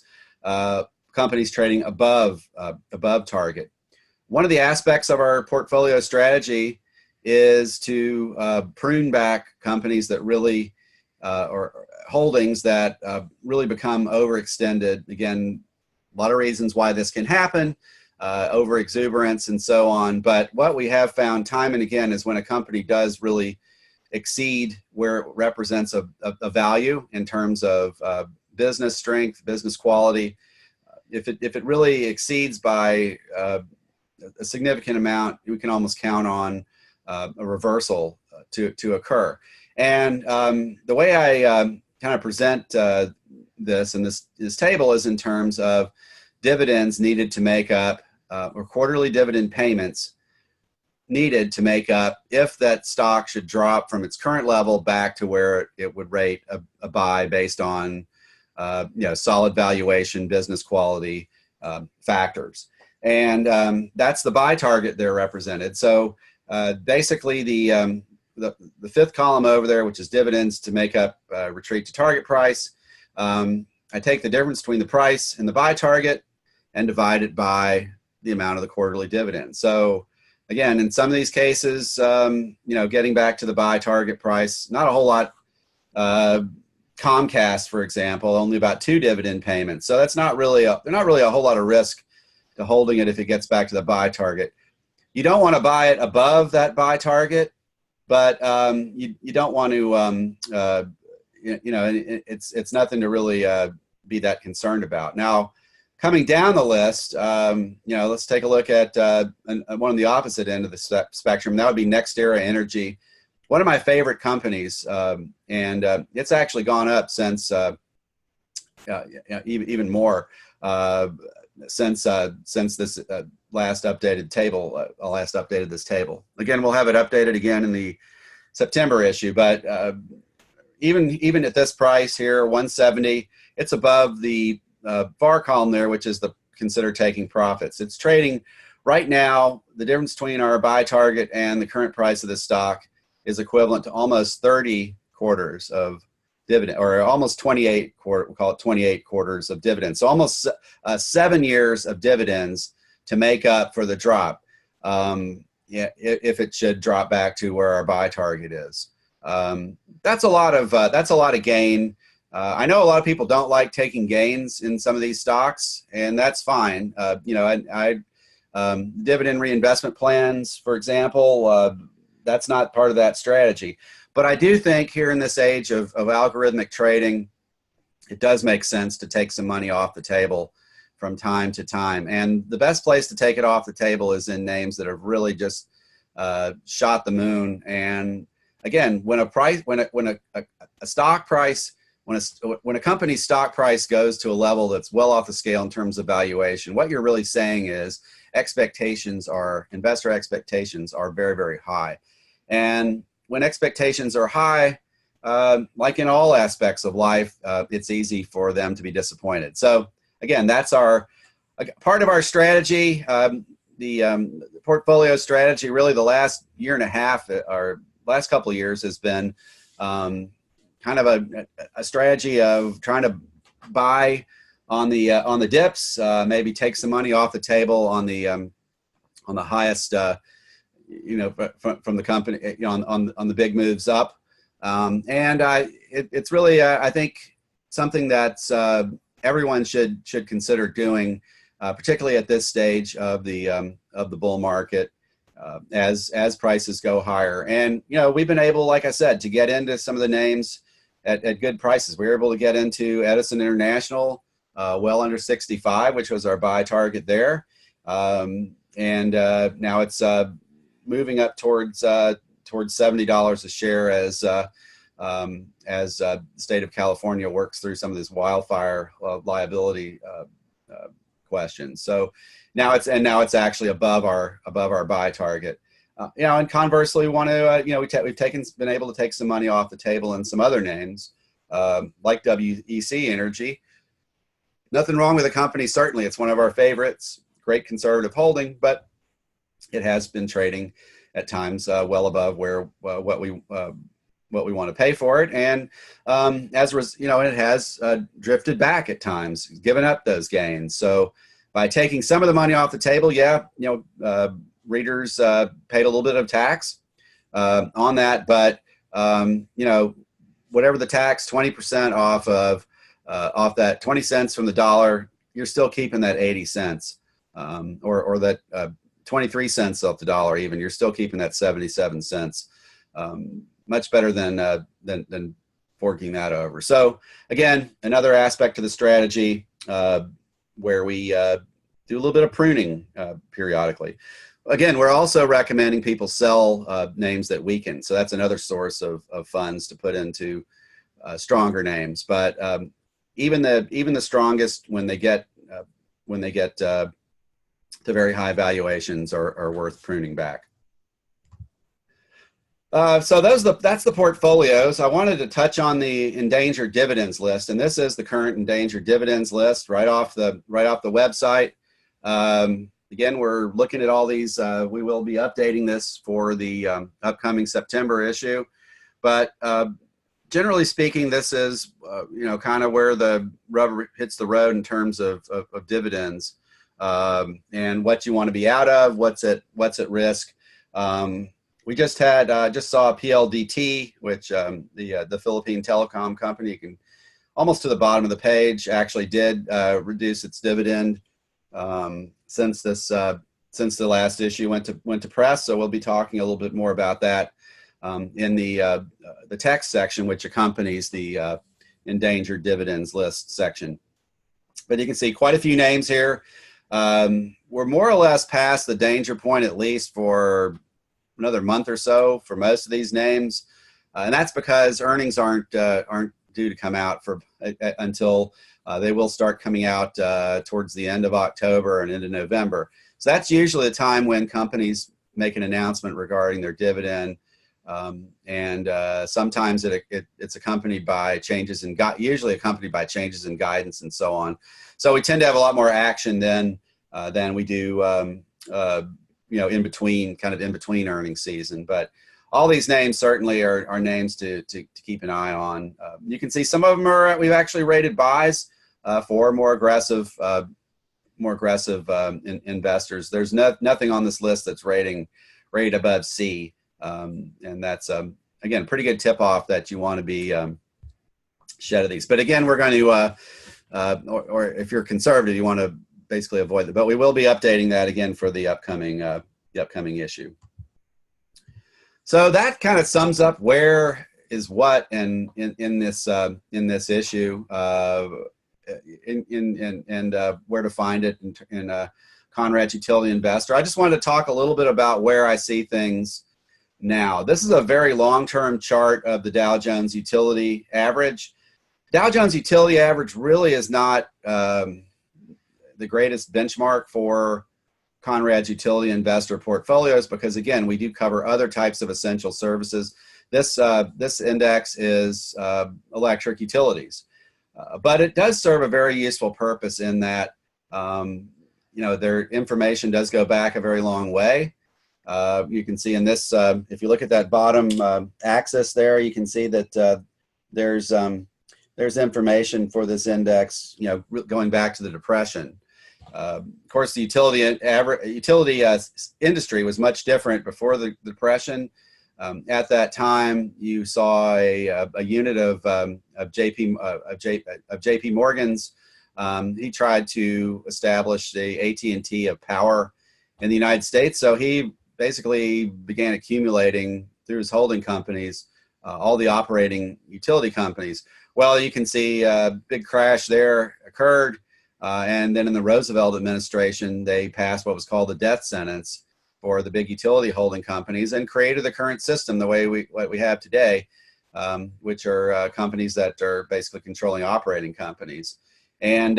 companies trading above target. One of the aspects of our portfolio strategy is to prune back companies that really, or holdings that really become overextended. Again, a lot of reasons why this can happen, over exuberance and so on. But what we have found time and again is when a company does really exceed where it represents a value in terms of business strength, business quality, if it really exceeds by a significant amount, we can almost count on a reversal to occur. And the way I kind of present this in this table is in terms of dividends needed to make up, or quarterly dividend payments needed to make up if that stock should drop from its current level back to where it would rate a buy based on solid valuation, business quality factors. that's the buy target there represented. So basically the fifth column over there, which is dividends to make up retreat to target price, I take the difference between the price and the buy target and divide it by the amount of the quarterly dividend. So again, in some of these cases, getting back to the buy target price, not a whole lot. Comcast, for example, only about 2 dividend payments. So that's not really a whole lot of risk to holding it if it gets back to the buy target. You don't want to buy it above that buy target, but you don't want to, it's nothing to really be that concerned about. Now, coming down the list, let's take a look at one on the opposite end of the spectrum. That would be NextEra Energy, one of my favorite companies, and it's actually gone up since even more since this last updated table. Last updated this table. Again, we'll have it updated again in the September issue, but even at this price here, 170, it's above the bar column there, which is the consider taking profits. It's trading right now. The difference between our buy target and the current price of the stock is equivalent to almost 30 quarters of dividend, or almost 28 quarter, we'll call it 28 quarters of dividends. So almost 7 years of dividends to make up for the drop. If it should drop back to where our buy target is, that's a lot of gain. I know a lot of people don't like taking gains in some of these stocks, and that's fine. Dividend reinvestment plans, for example, that's not part of that strategy. But I do think here in this age of algorithmic trading, it does make sense to take some money off the table from time to time. And the best place to take it off the table is in names that have really just shot the moon. And again, when a company's stock price goes to a level that's well off the scale in terms of valuation, what you're really saying is investor expectations are very, very high. And when expectations are high, like in all aspects of life, it's easy for them to be disappointed. So again, that's part of our strategy. The portfolio strategy, really the last year and a half, or last couple of years, has been kind of a strategy of trying to buy on the dips, maybe take some money off the table on the highest, from the company, on the big moves up, it's really I think something that's everyone should consider doing, particularly at this stage of the bull market, as prices go higher. And we've been able, like I said, to get into some of the names at good prices. We were able to get into Edison International well under 65, which was our buy target there, and now it's moving up towards $70 a share as the state of California works through some of this wildfire liability questions. So now it's actually above our buy target. And conversely, we want to we've been able to take some money off the table in some other names like WEC Energy. Nothing wrong with the company. Certainly, it's one of our favorites. Great conservative holding, but it has been trading at times well above where what we want to pay for it, and it has drifted back at times, given up those gains. So by taking some of the money off the table, readers paid a little bit of tax on that, but whatever the tax, 20% off that 20 cents from the dollar, you're still keeping that 80 cents, or that 23 cents off the dollar, even you're still keeping that 77 cents. Much better than forking that over. So again, another aspect of the strategy where we do a little bit of pruning periodically. Again, we're also recommending people sell names that weaken. So that's another source of funds to put into stronger names. But even the strongest, when they get to very high valuations, are worth pruning back. So that's the portfolios. I wanted to touch on the endangered dividends list, and this is the current endangered dividends list right off the website. again, we're looking at all these. We will be updating this for the upcoming September issue, but generally speaking, this is kind of where the rubber hits the road in terms of dividends, and what you want to be out of, what's at risk. We just saw PLDT, which the Philippine telecom company, you can almost to the bottom of the page, actually did reduce its dividend since the last issue went to press. So we'll be talking a little bit more about that in the text section, which accompanies the endangered dividends list section. But you can see quite a few names here. We're more or less past the danger point, at least for another month or so for most of these names, and that's because earnings aren't due to come out until they will start coming out towards the end of October and into November. So that's usually the time when companies make an announcement regarding their dividend, and sometimes it's accompanied by changes in usually accompanied by changes in guidance and so on. So we tend to have a lot more action than we do in between earnings season. But all these names certainly are names to keep an eye on. You can see some of them we've actually rated buys for more aggressive investors. There's nothing on this list that's rated above C, and that's again pretty good tip off that you want to be shed of these. But again, we're going to or if you're conservative, you want to basically avoid them. But we will be updating that again for the upcoming issue. So that kind of sums up where is what in this issue, and where to find it in Conrad's Utility Investor. I just wanted to talk a little bit about where I see things now. This is a very long-term chart of the Dow Jones Utility Average. Dow Jones Utility Average really is not the greatest benchmark for Conrad's Utility Investor portfolios, because again, we do cover other types of essential services. This index is electric utilities, but it does serve a very useful purpose in that their information does go back a very long way. You can see in this, if you look at that bottom axis there, you can see that there's information for this index, going back to the Depression. Of course, the utility industry was much different before the Depression. At that time, you saw a unit of JP Morgan's. He tried to establish the AT&T of power in the United States. So he basically began accumulating through his holding companies all the operating utility companies. Well, you can see a big crash there occurred. And then in the Roosevelt administration, they passed what was called the death sentence for the big utility holding companies and created the current system the way what we have today, which are companies that are basically controlling operating companies. And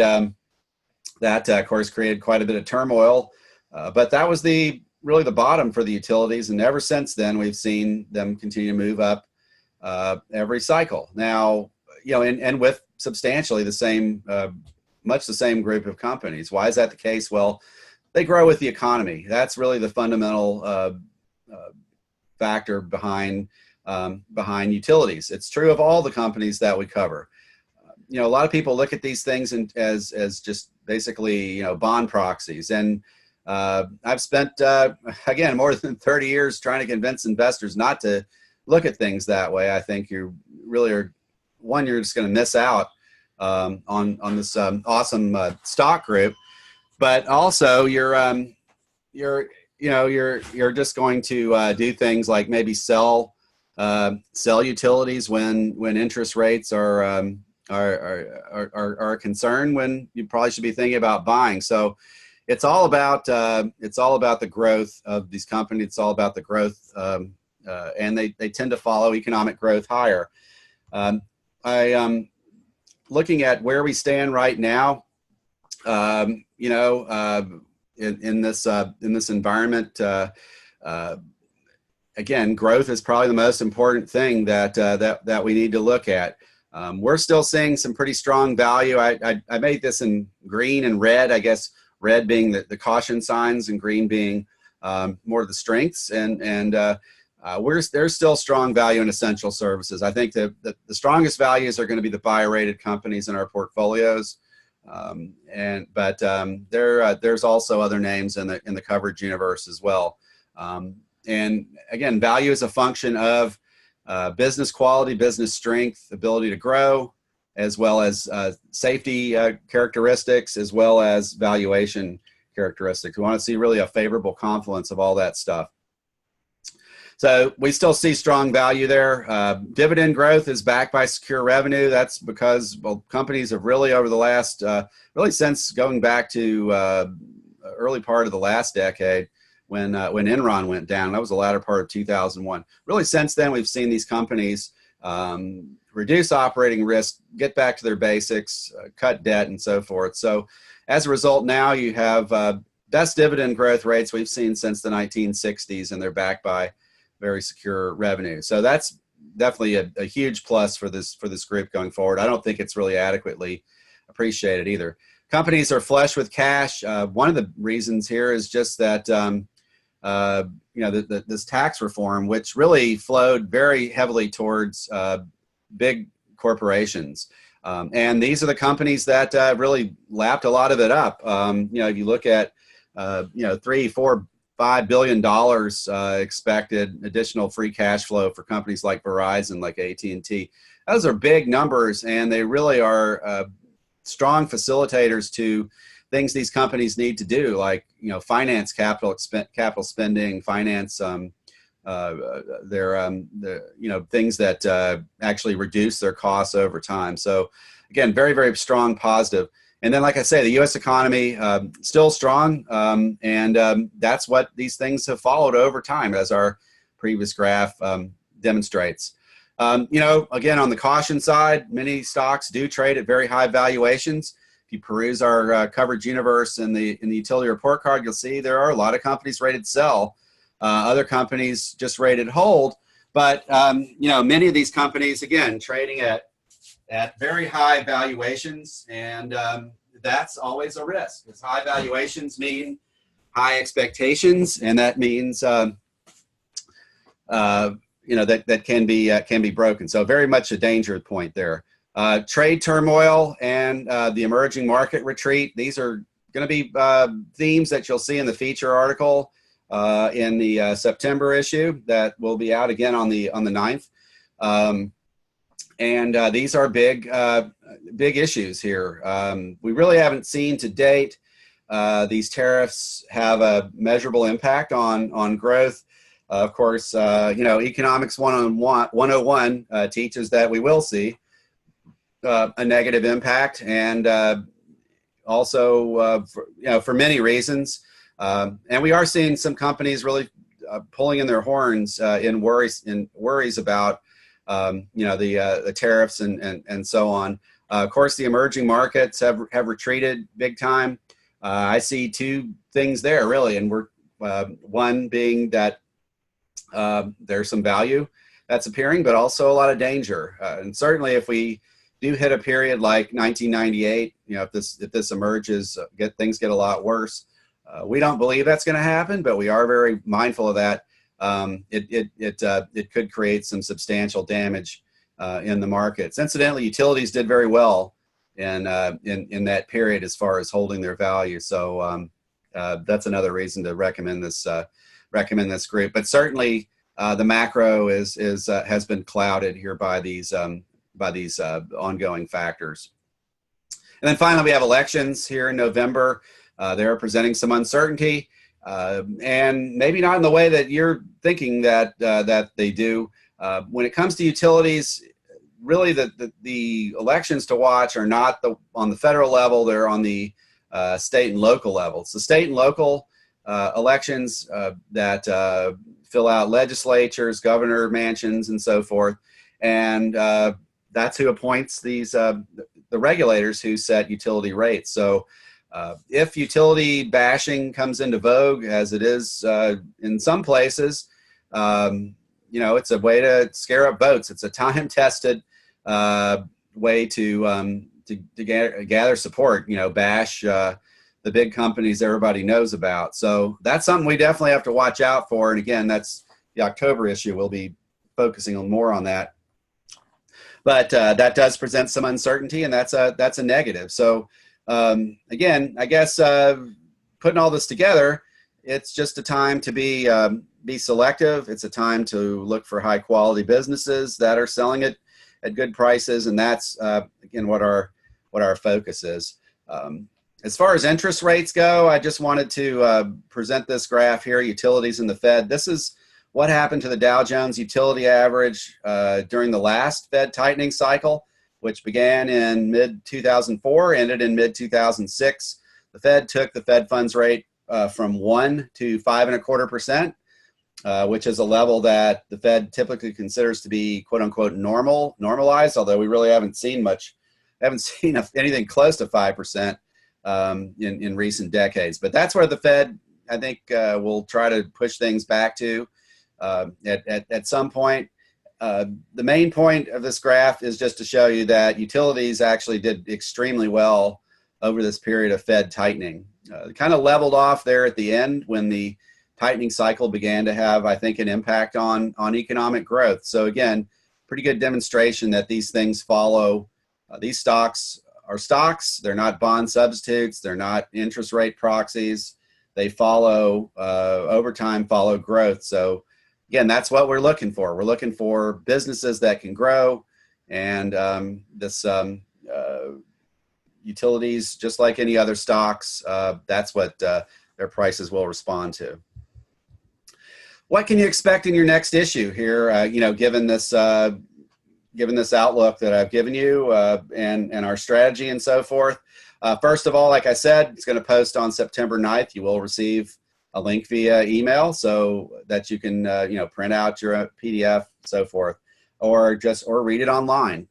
that, of course, created quite a bit of turmoil. But that was really the bottom for the utilities. And ever since then, we've seen them continue to move up every cycle. Now, and with substantially the same much the same group of companies. Why is that the case? Well, they grow with the economy. That's really the fundamental factor behind utilities. It's true of all the companies that we cover. A lot of people look at these things as just basically bond proxies. And I've spent again more than 30 years trying to convince investors not to look at things that way. I think you really are you're just going to miss out on this awesome stock group, but also you're just going to do things like maybe sell utilities when interest rates are a concern, when you probably should be thinking about buying. So it's all about the growth of these companies. It's all about the growth, and they tend to follow economic growth higher. Looking at where we stand right now, in this environment, again, growth is probably the most important thing that we need to look at. We're still seeing some pretty strong value. I made this in green and red. I guess red being the caution signs and green being more the strengths. There's still strong value in essential services. I think that the strongest values are going to be the buy-rated companies in our portfolios. There's also other names in the coverage universe as well. And again, value is a function of business quality, business strength, ability to grow, as well as safety characteristics, as well as valuation characteristics. We want to see really a favorable confluence of all that stuff. So we still see strong value there. Dividend growth is backed by secure revenue. That's because, well, companies have really over the last, really since going back to early part of the last decade when Enron went down, that was the latter part of 2001. Really since then, we've seen these companies reduce operating risk, get back to their basics, cut debt, and so forth. So as a result, now you have best dividend growth rates we've seen since the 1960s, and they're backed by very secure revenue. So that's definitely a huge plus for this group going forward. I don't think it's really adequately appreciated either. Companies are flush with cash. One of the reasons here is just that this tax reform, which really flowed very heavily towards big corporations. And these are the companies that really lapped a lot of it up. If you look at, $3, $4, $5 billion expected additional free cash flow for companies like Verizon, like AT&T. Those are big numbers, and they really are strong facilitators to things these companies need to do, like finance capital spending, finance things that actually reduce their costs over time. So again, very, very strong positive. And then, like I say, the U.S. economy still strong, and that's what these things have followed over time, as our previous graph demonstrates. Again, on the caution side, many stocks do trade at very high valuations. If you peruse our coverage universe in the utility report card, you'll see there are a lot of companies rated sell, other companies just rated hold. But many of these companies, again, trading at very high valuations, and that's always a risk, because high valuations mean high expectations, and that means that can be broken. So very much a danger point there. Trade turmoil and the emerging market retreat. These are going to be themes that you'll see in the feature article in the September issue that will be out again on the 9th. These are big issues here. We really haven't seen to date these tariffs have a measurable impact on growth. Of course, Economics 101 teaches that we will see a negative impact, and also for many reasons. And we are seeing some companies really pulling in their horns in worries about the tariffs and so on. Of course, the emerging markets have retreated big time. I see two things there really, and we're one being that there's some value that's appearing, but also a lot of danger. And certainly, if we do hit a period like 1998, if this emerges, things get a lot worse. We don't believe that's going to happen, but we are very mindful of that. It could create some substantial damage in the markets. Incidentally, utilities did very well in that period as far as holding their value. So that's another reason to recommend this group. But certainly, the macro has been clouded here by these ongoing factors. And then finally, we have elections here in November. They're presenting some uncertainty. And maybe not in the way that you're thinking that they do. When it comes to utilities, really the elections to watch are not on the federal level, they're on the state and local level. It's the state and local elections that fill out legislatures, governor mansions, and so forth. And that's who appoints the regulators who set utility rates. So if utility bashing comes into vogue, as it is in some places, it's a way to scare up votes. It's a time-tested way to gather support. Bash the big companies everybody knows about. So that's something we definitely have to watch out for. And again, that's the October issue. We'll be focusing on more on that. But that does present some uncertainty, and that's a negative. So again, I guess putting all this together, it's just a time to be selective. It's a time to look for high quality businesses that are selling it at good prices, and that's again what our focus is. As far as interest rates go, I just wanted to present this graph here: utilities and the Fed. This is what happened to the Dow Jones utility average during the last Fed tightening cycle, which began in mid-2004, ended in mid-2006. The Fed took the Fed funds rate from 1 to 5.25%, which is a level that the Fed typically considers to be quote unquote normalized, although we really haven't seen anything close to 5% in recent decades. But that's where the Fed, I think, will try to push things back to at some point. The main point of this graph is just to show you that utilities actually did extremely well over this period of Fed tightening. Kind of leveled off there at the end when the tightening cycle began to have, I think, an impact on economic growth. So again, pretty good demonstration that these things follow. These stocks are stocks. They're not bond substitutes. They're not interest rate proxies. They follow, over time, follow growth. So again, that's what we're looking for. We're looking for businesses that can grow, and utilities, just like any other stocks, that's what their prices will respond to. What can you expect in your next issue here? Given this outlook that I've given you and our strategy and so forth. First of all, like I said, it's going to post on September 9th. You will receive a link via email so that you can print out your PDF and so forth, or read it online,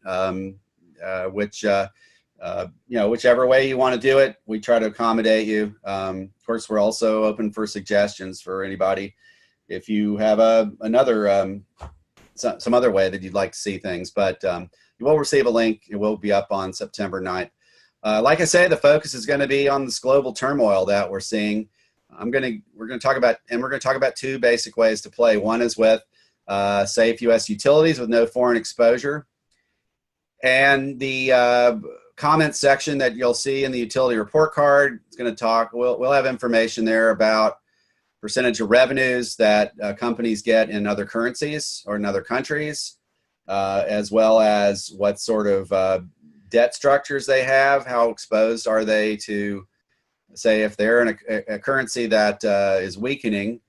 whichever way you want to do it, we try to accommodate you. Of course, we're also open for suggestions for anybody if you have some other way that you'd like to see things. But you will receive a link. It will be up on September 9th. Like I say, the focus is going to be on this global turmoil that we're seeing. We're going to talk about two basic ways to play. One is with safe U.S. utilities with no foreign exposure, and the comment section that you'll see in the utility report card is going to talk. We'll have information there about percentage of revenues that companies get in other currencies or in other countries, as well as what sort of debt structures they have. How exposed are they to, say, if they're in a currency that is weakening,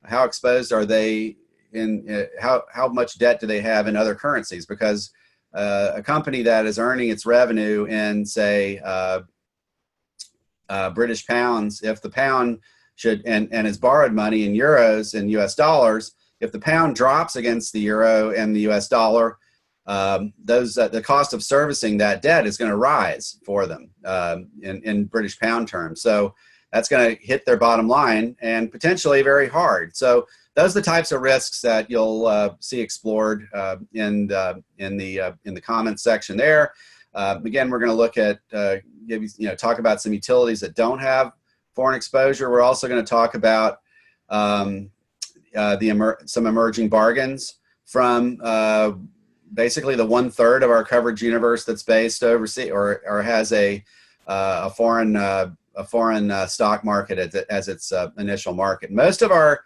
how exposed are they in how much debt do they have in other currencies? Because a company that is earning its revenue in, say, British pounds, if the pound and has borrowed money in euros and US dollars, if the pound drops against the euro and the US dollar, the cost of servicing that debt is going to rise for them in British pound terms. So that's going to hit their bottom line and potentially very hard. So those are the types of risks that you'll see explored in the comments section there. Again, we're going to look at talk about some utilities that don't have foreign exposure. We're also going to talk about some emerging bargains from basically the 1/3 of our coverage universe that's based overseas or has a foreign stock market as its initial market. Most of our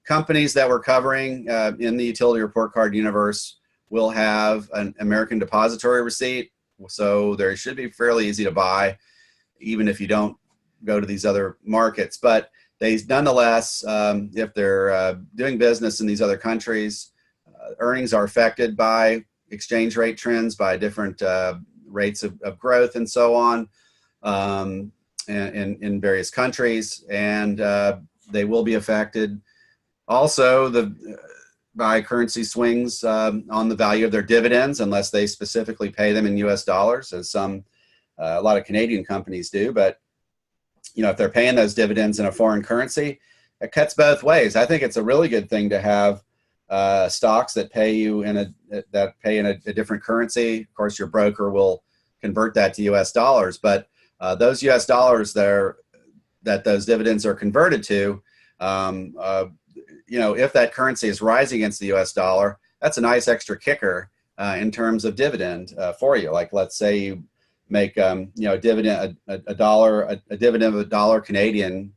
companies that we're covering in the utility report card universe will have an American depository receipt, so they should be fairly easy to buy, even if you don't go to these other markets. But they nonetheless, if they're doing business in these other countries, earnings are affected by exchange rate trends, by different rates of growth and so on in various countries, and they will be affected also by currency swings on the value of their dividends, unless they specifically pay them in US dollars, as a lot of Canadian companies do. But if they're paying those dividends in a foreign currency, it cuts both ways. I think it's a really good thing to have stocks that pay you in a different currency. Of course, your broker will convert that to US dollars, but those US dollars, that those dividends are converted to, if that currency is rising against the U.S. dollar, that's a nice extra kicker in terms of dividend for you. Like, let's say you make a dividend a dividend of $1 Canadian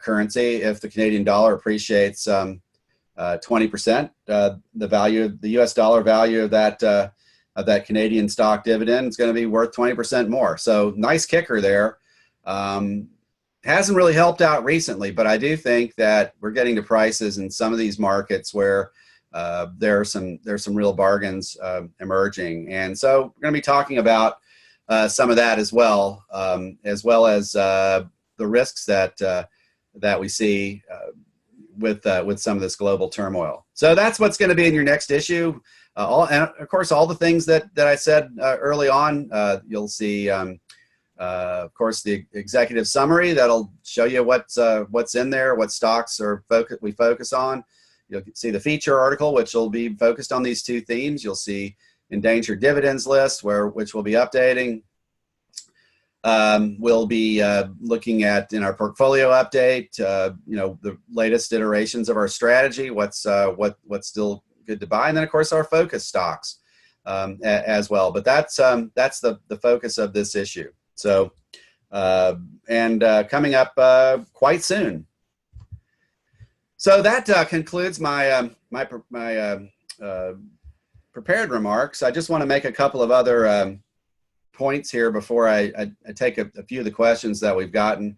currency. If the Canadian dollar appreciates 20%, the U.S. dollar value of that Canadian stock dividend is going to be worth 20% more. So nice kicker there. Hasn't really helped out recently, but I do think that we're getting to prices in some of these markets where there's some real bargains emerging. And so we're going to be talking about some of that as well as the risks that we see with some of this global turmoil. So that's what's going to be in your next issue. And of course, all the things that I said early on, you'll see. Of course, the executive summary that'll show you what's in there, what stocks we focus on. You'll see the feature article, which will be focused on these two themes. You'll see endangered dividends list, which we'll be updating. We'll be looking at in our portfolio update, the latest iterations of our strategy, what's still good to buy, and then of course our focus stocks as well. But that's the focus of this issue. So, coming up quite soon. So that concludes my prepared remarks. I just want to make a couple of other points here before I take a few of the questions that we've gotten.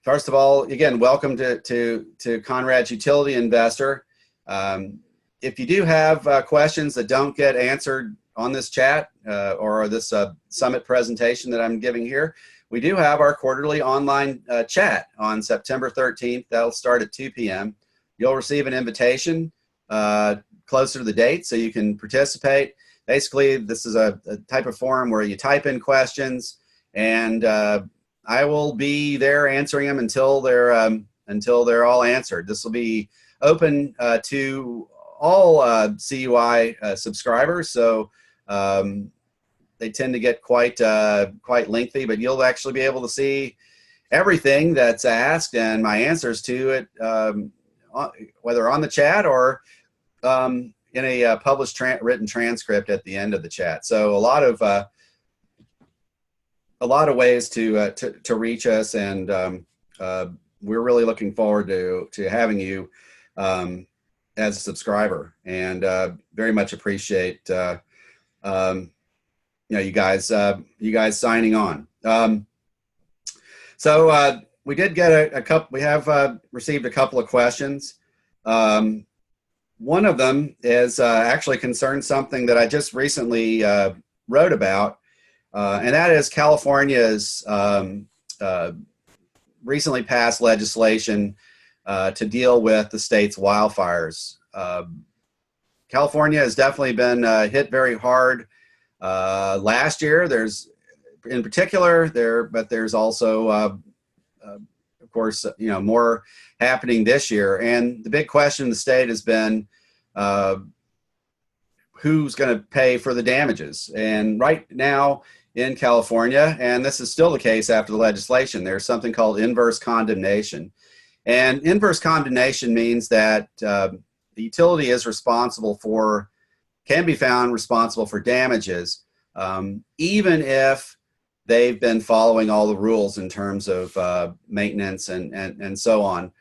First of all, again, welcome to Conrad's Utility Investor. If you do have questions that don't get answered on this chat or this summit presentation that I'm giving here, we do have our quarterly online chat on September 13th. That'll start at 2 p.m. You'll receive an invitation closer to the date so you can participate. Basically, this is a type of forum where you type in questions, and I will be there answering them until they're all answered. This will be open to all CUI subscribers, so they tend to get quite lengthy, but you'll actually be able to see everything that's asked and my answers to it, whether on the chat or in a published written transcript at the end of the chat. So a lot of ways to reach us, and we're really looking forward to having you as a subscriber, and very much appreciate you guys signing on. So we did get a couple. We have received a couple of questions. One of them is actually concerns something that I just recently wrote about, and that is California's recently passed legislation to deal with the state's wildfires. California has definitely been hit very hard last year. There's also, of course, more happening this year. And the big question in the state has been who's going to pay for the damages. And right now in California, and this is still the case after the legislation, there's something called inverse condemnation. And inverse condemnation means that the utility is can be found responsible for damages, even if they've been following all the rules in terms of maintenance and so on,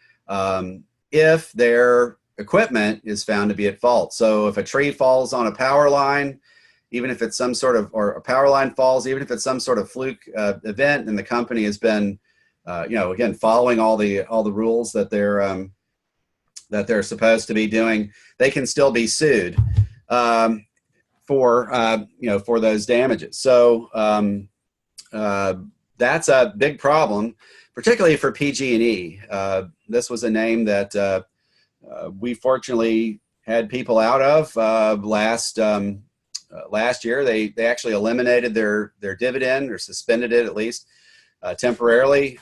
if their equipment is found to be at fault. So if a tree falls on a power line, even if it's or a power line falls, even if it's some sort of fluke event, and the company has been, again, following all the rules that they're supposed to be doing, they can still be sued for those damages. So that's a big problem, particularly for PG&E. This was a name that we fortunately had people out of last year. They actually eliminated their dividend, or suspended it at least temporarily.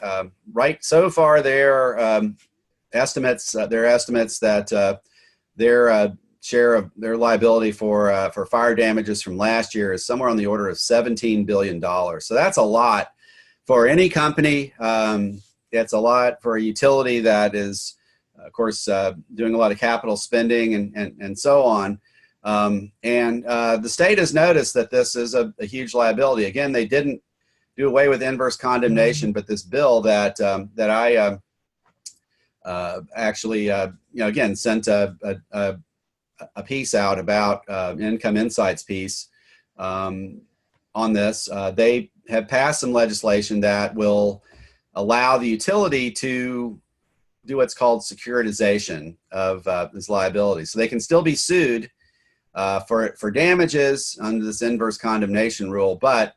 Right so far, their estimates that their share of their liability for fire damages from last year is somewhere on the order of $17 billion. So that's a lot for any company. It's a lot for a utility that is, of course, doing a lot of capital spending and so on. The state has noticed that this is a huge liability. Again, they didn't do away with inverse condemnation, but this bill that I actually, again, sent a piece out about, Income Insights piece on this. They have passed some legislation that will allow the utility to do what's called securitization of this liability. So they can still be sued for damages under this inverse condemnation rule, but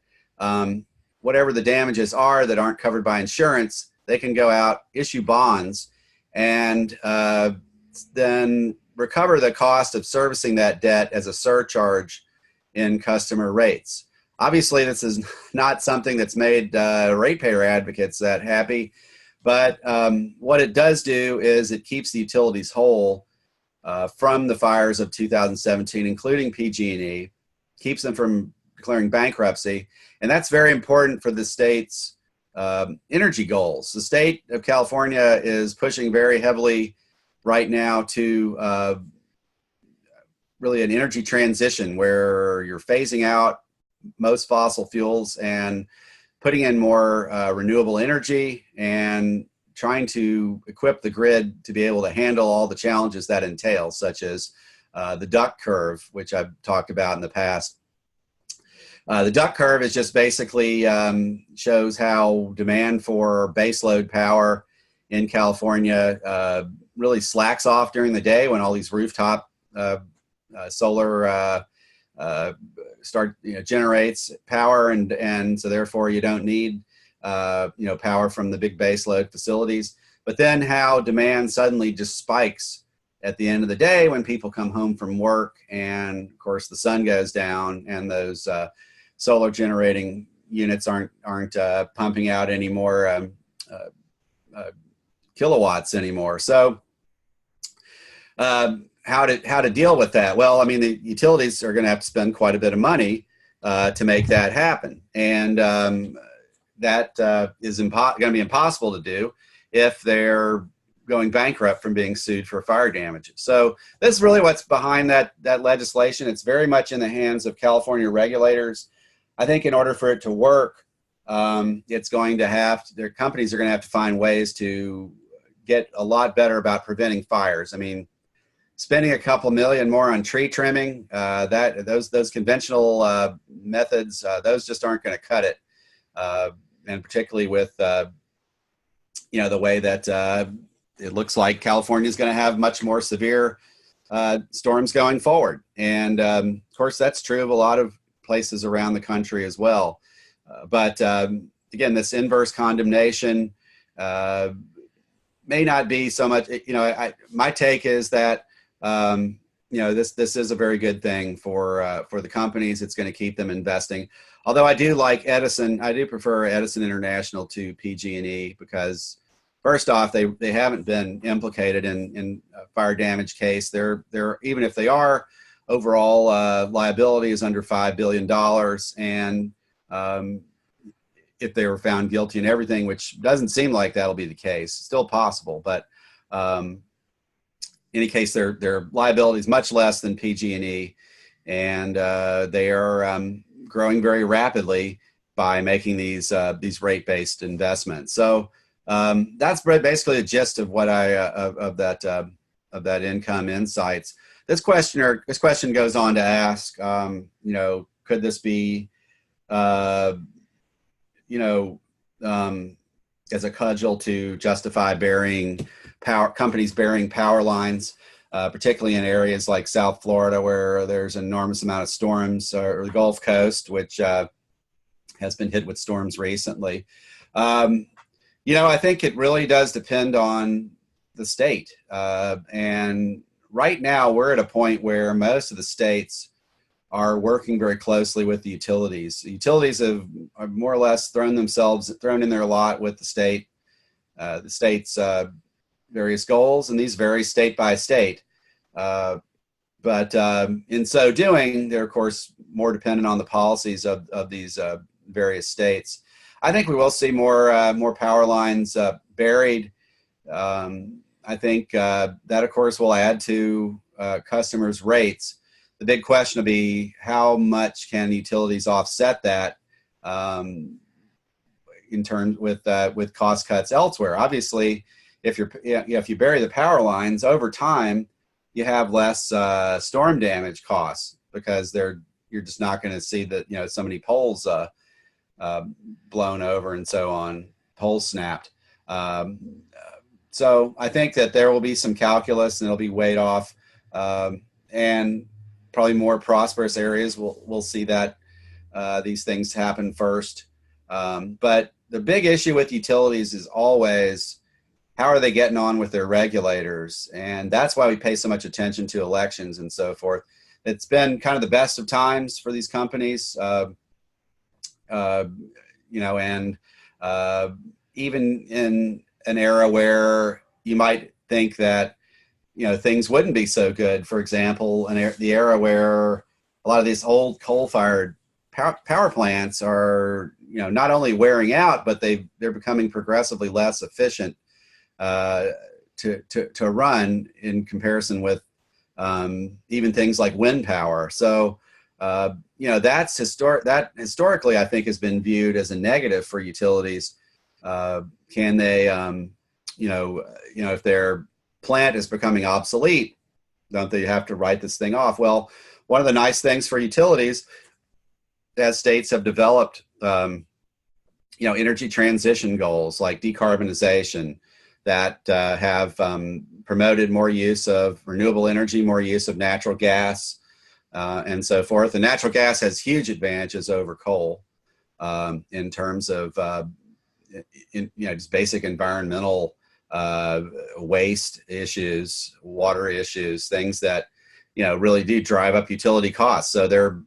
whatever the damages are that aren't covered by insurance, they can go out, issue bonds, and then recover the cost of servicing that debt as a surcharge in customer rates. Obviously, this is not something that's made ratepayer advocates that happy, but what it does do is it keeps the utilities whole from the fires of 2017, including PG&E, keeps them from declaring bankruptcy, and that's very important for the state's energy goals. The state of California is pushing very heavily right now to really an energy transition where you're phasing out most fossil fuels and putting in more renewable energy and trying to equip the grid to be able to handle all the challenges that entails, such as the duck curve, which I've talked about in the past. The duck curve is just basically shows how demand for baseload power in California really slacks off during the day when all these rooftop solar generates power, and so therefore you don't need power from the big baseload facilities. But then how demand suddenly just spikes at the end of the day when people come home from work, and of course the sun goes down, and those solar generating units aren't pumping out any more kilowatts anymore. So how to deal with that? Well, I mean, the utilities are going to have to spend quite a bit of money to make that happen, and that is going to be impossible to do if they're going bankrupt from being sued for fire damages. So this is really what's behind that legislation. It's very much in the hands of California regulators. I think in order for it to work, it's going to their companies are going to have to find ways to get a lot better about preventing fires. I mean, spending a couple million more on tree trimming, those conventional methods, those just aren't going to cut it. And particularly with the way that it looks like California is going to have much more severe storms going forward. And of course, that's true of a lot of places around the country as well. But again, this inverse condemnation may not be so much. My take is that this is a very good thing for the companies. It's going to keep them investing. Although I do like Edison, I do prefer Edison International to PG&E because, first off, they haven't been implicated in a fire damage case. They're even if they are, overall liability is under $5 billion, and if they were found guilty in everything, which doesn't seem like that'll be the case, still possible, but in any case, their liability is much less than PG&E, and they are growing very rapidly by making these rate-based investments. So that's basically the gist of what of that Income Insights. This question goes on to ask, could this be, as a cudgel to justify companies burying power lines, particularly in areas like South Florida where there's an enormous amount of storms, or the Gulf Coast, which has been hit with storms recently. I think it really does depend on the state. And right now we're at a point where most of the states are working very closely with the utilities. The utilities have more or less thrown in their lot with the state's various goals, and these vary state by state. But in so doing, they're of course more dependent on the policies of these various states. I think we will see more power lines buried. I think that, of course, will add to customers' rates. The big question will be how much can utilities offset that in terms with cost cuts elsewhere. Obviously, if you bury the power lines over time, you have less storm damage costs because you're just not going to see that so many poles blown over and so on, poles snapped. So I think that there will be some calculus and it'll be weighed off, and probably more prosperous areas will see that these things happen first. But the big issue with utilities is always how are they getting on with their regulators, and that's why we pay so much attention to elections and so forth. It's been kind of the best of times for these companies, and even in an era where you might think that things wouldn't be so good. For example, the era where a lot of these old coal-fired power plants are not only wearing out, but they're becoming progressively less efficient to run in comparison with even things like wind power. So that's historically I think has been viewed as a negative for utilities. Can they if their plant is becoming obsolete, don't they have to write this thing off? Well, one of the nice things for utilities, as states have developed energy transition goals like decarbonization that have promoted more use of renewable energy, more use of natural gas, and so forth. And natural gas has huge advantages over coal in terms of just basic environmental waste issues, water issues, things that really do drive up utility costs. So they're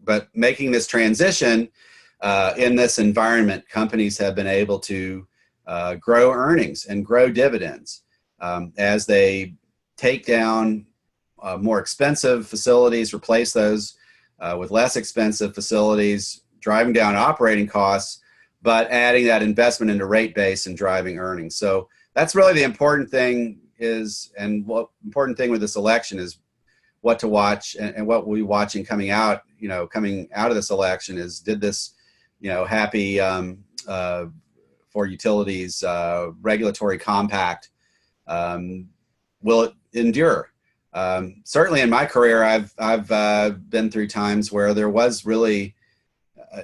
but making this transition in this environment, companies have been able to grow earnings and grow dividends as they take down more expensive facilities, replace those with less expensive facilities, driving down operating costs, but adding that investment into rate base and driving earnings. So that's really the important thing important thing with this election is what to watch, and what we'll be watching coming out of this election is, did this, happy for utilities regulatory compact, will it endure? Certainly in my career, I've been through times where there was really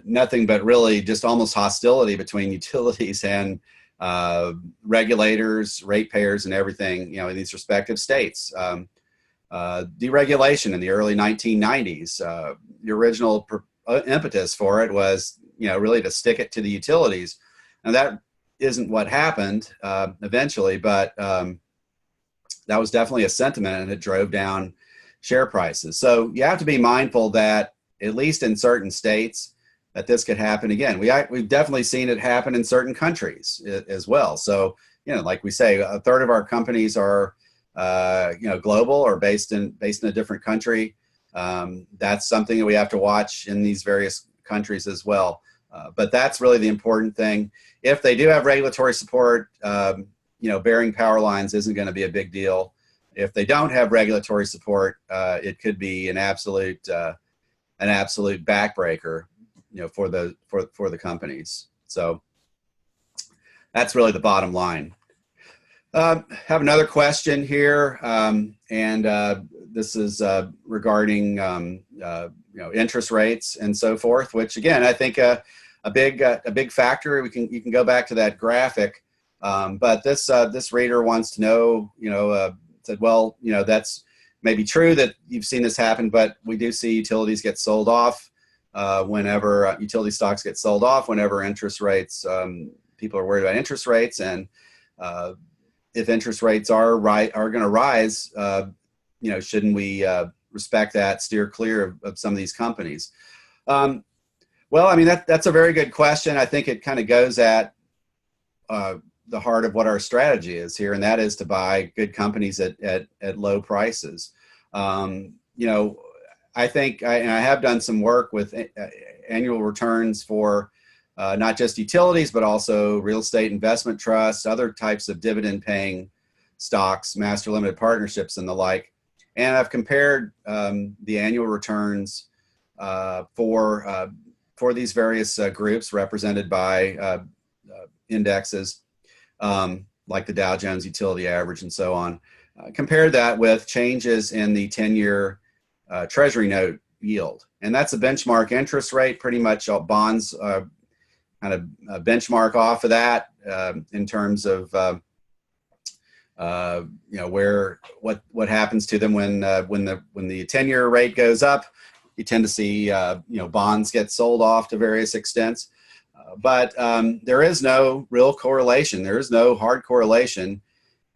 nothing but really just almost hostility between utilities and regulators, ratepayers, and everything, in these respective states. Deregulation in the early 1990s, the original impetus for it was, really to stick it to the utilities. Now that isn't what happened eventually, but that was definitely a sentiment, and it drove down share prices. So you have to be mindful that, at least in certain states, that this could happen again. We've definitely seen it happen in certain countries as well. So, like we say, a third of our companies are, global or based in a different country. That's something that we have to watch in these various countries as well. But that's really the important thing. If they do have regulatory support, burying power lines isn't going to be a big deal. If they don't have regulatory support, it could be an absolute backbreaker, for the companies. So that's really the bottom line. Have another question here, and this is regarding interest rates and so forth. Which again, I think a big factor. You can go back to that graphic, but this reader wants to know. Said, well, that's maybe true that you've seen this happen, but we do see utilities get sold off whenever utility stocks get sold off whenever interest rates. People are worried about interest rates, and if interest rates are going to rise, shouldn't we respect that, steer clear of some of these companies? Well, I mean, that's a very good question. I think it kind of goes at the heart of what our strategy is here, and that is to buy good companies at low prices. I think, and I have done some work with annual returns for not just utilities, but also real estate investment trusts, other types of dividend paying stocks, master limited partnerships, and the like. And I've compared the annual returns for these various groups represented by indexes like the Dow Jones Utility Average and so on. Compared that with changes in the 10-year Treasury note yield. And that's a benchmark interest rate. Pretty much all bonds kind of benchmark off of that in terms of what happens to them when the 10-year rate goes up. You tend to see bonds get sold off to various extents, but there is no real correlation. There is no hard correlation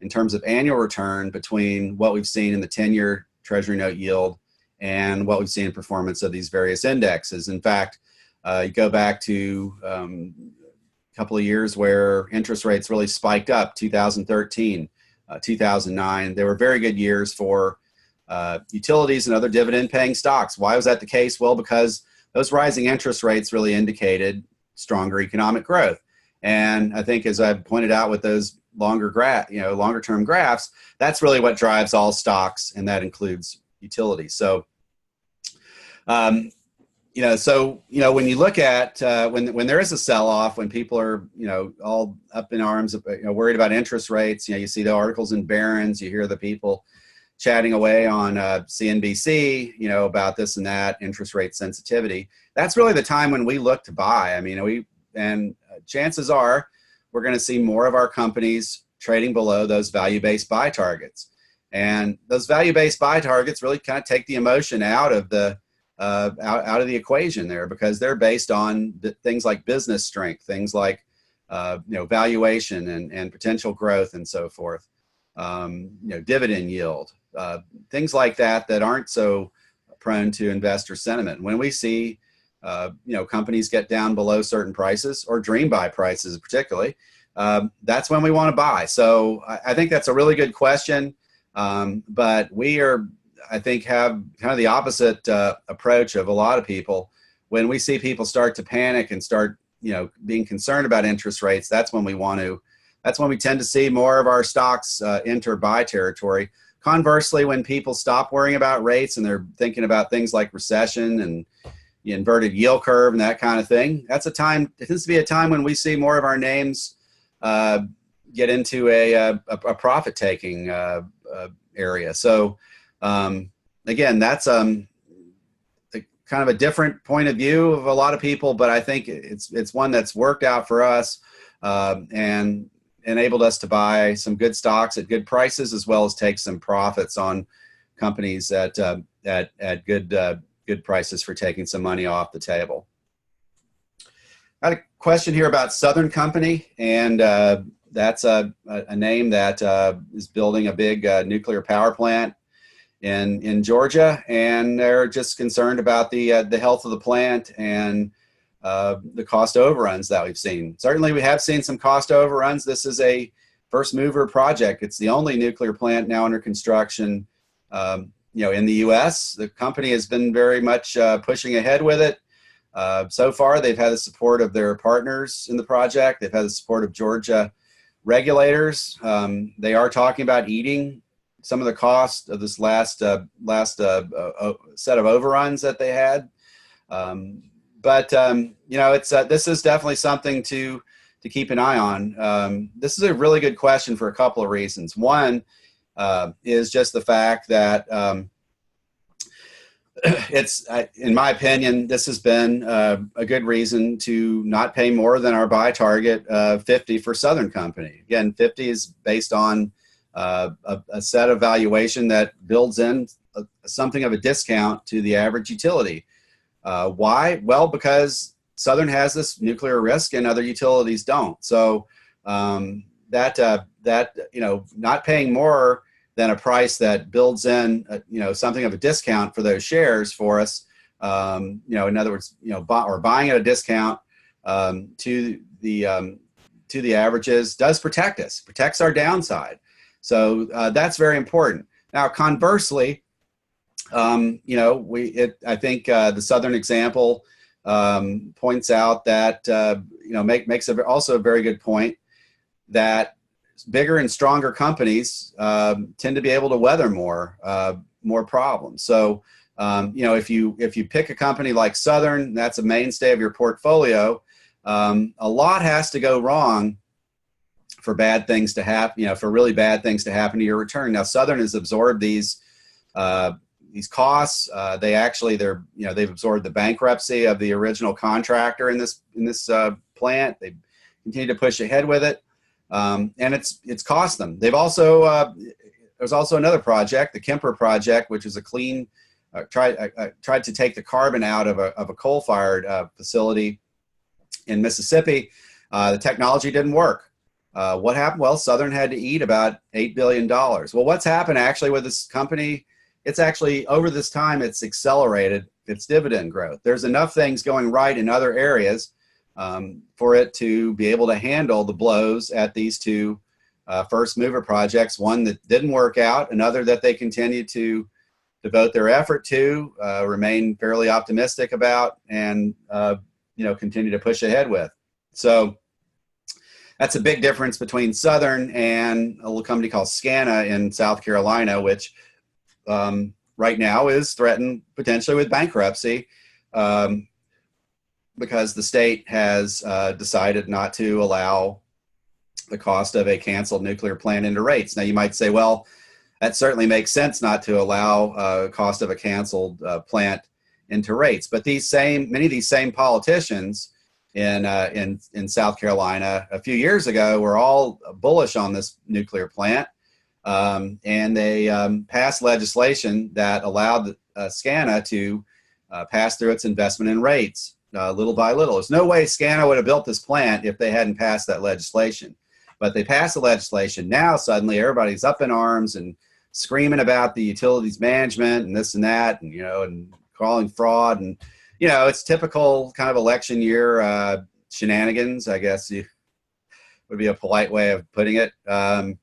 in terms of annual return between what we've seen in the 10-year Treasury note yield and what we've seen in performance of these various indexes. In fact, you go back to a couple of years where interest rates really spiked up, 2013, 2009. They were very good years for utilities and other dividend-paying stocks. Why was that the case? Well, because those rising interest rates really indicated stronger economic growth. And I think, as I've pointed out with those longer-term graphs, that's really what drives all stocks, and that includes utilities. So, when you look at when there is a sell-off, when people are all up in arms, worried about interest rates, you see the articles in Barron's, you hear the people chatting away on CNBC, about this and that, interest rate sensitivity. That's really the time when we look to buy. I mean, chances are we're going to see more of our companies trading below those value-based buy targets. And those value-based buy targets really kind of take the emotion out of the equation there, because they're based on things like business strength, things like valuation and potential growth and so forth, dividend yield, things like that aren't so prone to investor sentiment. When we see companies get down below certain prices, or dream buy prices particularly, that's when we want to buy. So I think that's a really good question, but we are, I think, have kind of the opposite approach of a lot of people. When we see people start to panic and start, being concerned about interest rates, that's when we tend to see more of our stocks enter buy territory. Conversely, when people stop worrying about rates and they're thinking about things like recession and the inverted yield curve and that kind of thing, it tends to be a time when we see more of our names get into a profit-taking area. So, again, that's kind of a different point of view of a lot of people, but I think it's one that's worked out for us and enabled us to buy some good stocks at good prices, as well as take some profits on companies at good prices for taking some money off the table. I had a question here about Southern Company, and that's a name that is building a big nuclear power plant in Georgia, and they're just concerned about the health of the plant and the cost overruns that we've seen. Certainly, we have seen some cost overruns. This is a first mover project. It's the only nuclear plant now under construction, in the U.S. The company has been very much pushing ahead with it. So far, they've had the support of their partners in the project. They've had the support of Georgia regulators. They are talking about eating some of the cost of this last set of overruns that they had. This is definitely something to keep an eye on. This is a really good question for a couple of reasons. One is just the fact that in my opinion, this has been a good reason to not pay more than our buy target of 50 for Southern Company. Again, 50 is based on a set of valuation that builds in something of a discount to the average utility. Why? Well, because Southern has this nuclear risk and other utilities don't. So not paying more than a price that builds in, something of a discount for those shares for us. In other words, or buying at a discount to the averages does protect us, protects our downside. So that's very important. Now, conversely, I think the Southern example points out that, makes also a very good point that bigger and stronger companies tend to be able to weather more problems. So, if you pick a company like Southern, that's a mainstay of your portfolio. A lot has to go wrong for bad things to happen, for really bad things to happen to your return. Now, Southern has absorbed these costs. They've absorbed the bankruptcy of the original contractor in this plant. They continue to push ahead with it, and it's cost them. They've also there's also another project, the Kemper project, which is a clean tried to take the carbon out of a coal-fired facility in Mississippi. The technology didn't work. What happened? Well, Southern had to eat about $8 billion. Well, what's happened actually with this company? It's actually, over this time, it's accelerated its dividend growth. There's enough things going right in other areas for it to be able to handle the blows at these two first mover projects, one that didn't work out, another that they continue to devote their effort to, remain fairly optimistic about, and continue to push ahead with. So that's a big difference between Southern and a little company called SCANA in South Carolina, which right now is threatened potentially with bankruptcy because the state has decided not to allow the cost of a canceled nuclear plant into rates. Now, you might say, well, that certainly makes sense not to allow cost of a canceled plant into rates. But many of these same politicians in South Carolina a few years ago were all bullish on this nuclear plant, and they passed legislation that allowed SCANA to pass through its investment in rates little by little. There's no way SCANA would have built this plant if they hadn't passed that legislation. But they passed the legislation. Now suddenly everybody's up in arms and screaming about the utilities management and this and that, and and calling fraud, and it's typical kind of election year shenanigans, I guess would be a polite way of putting it. They're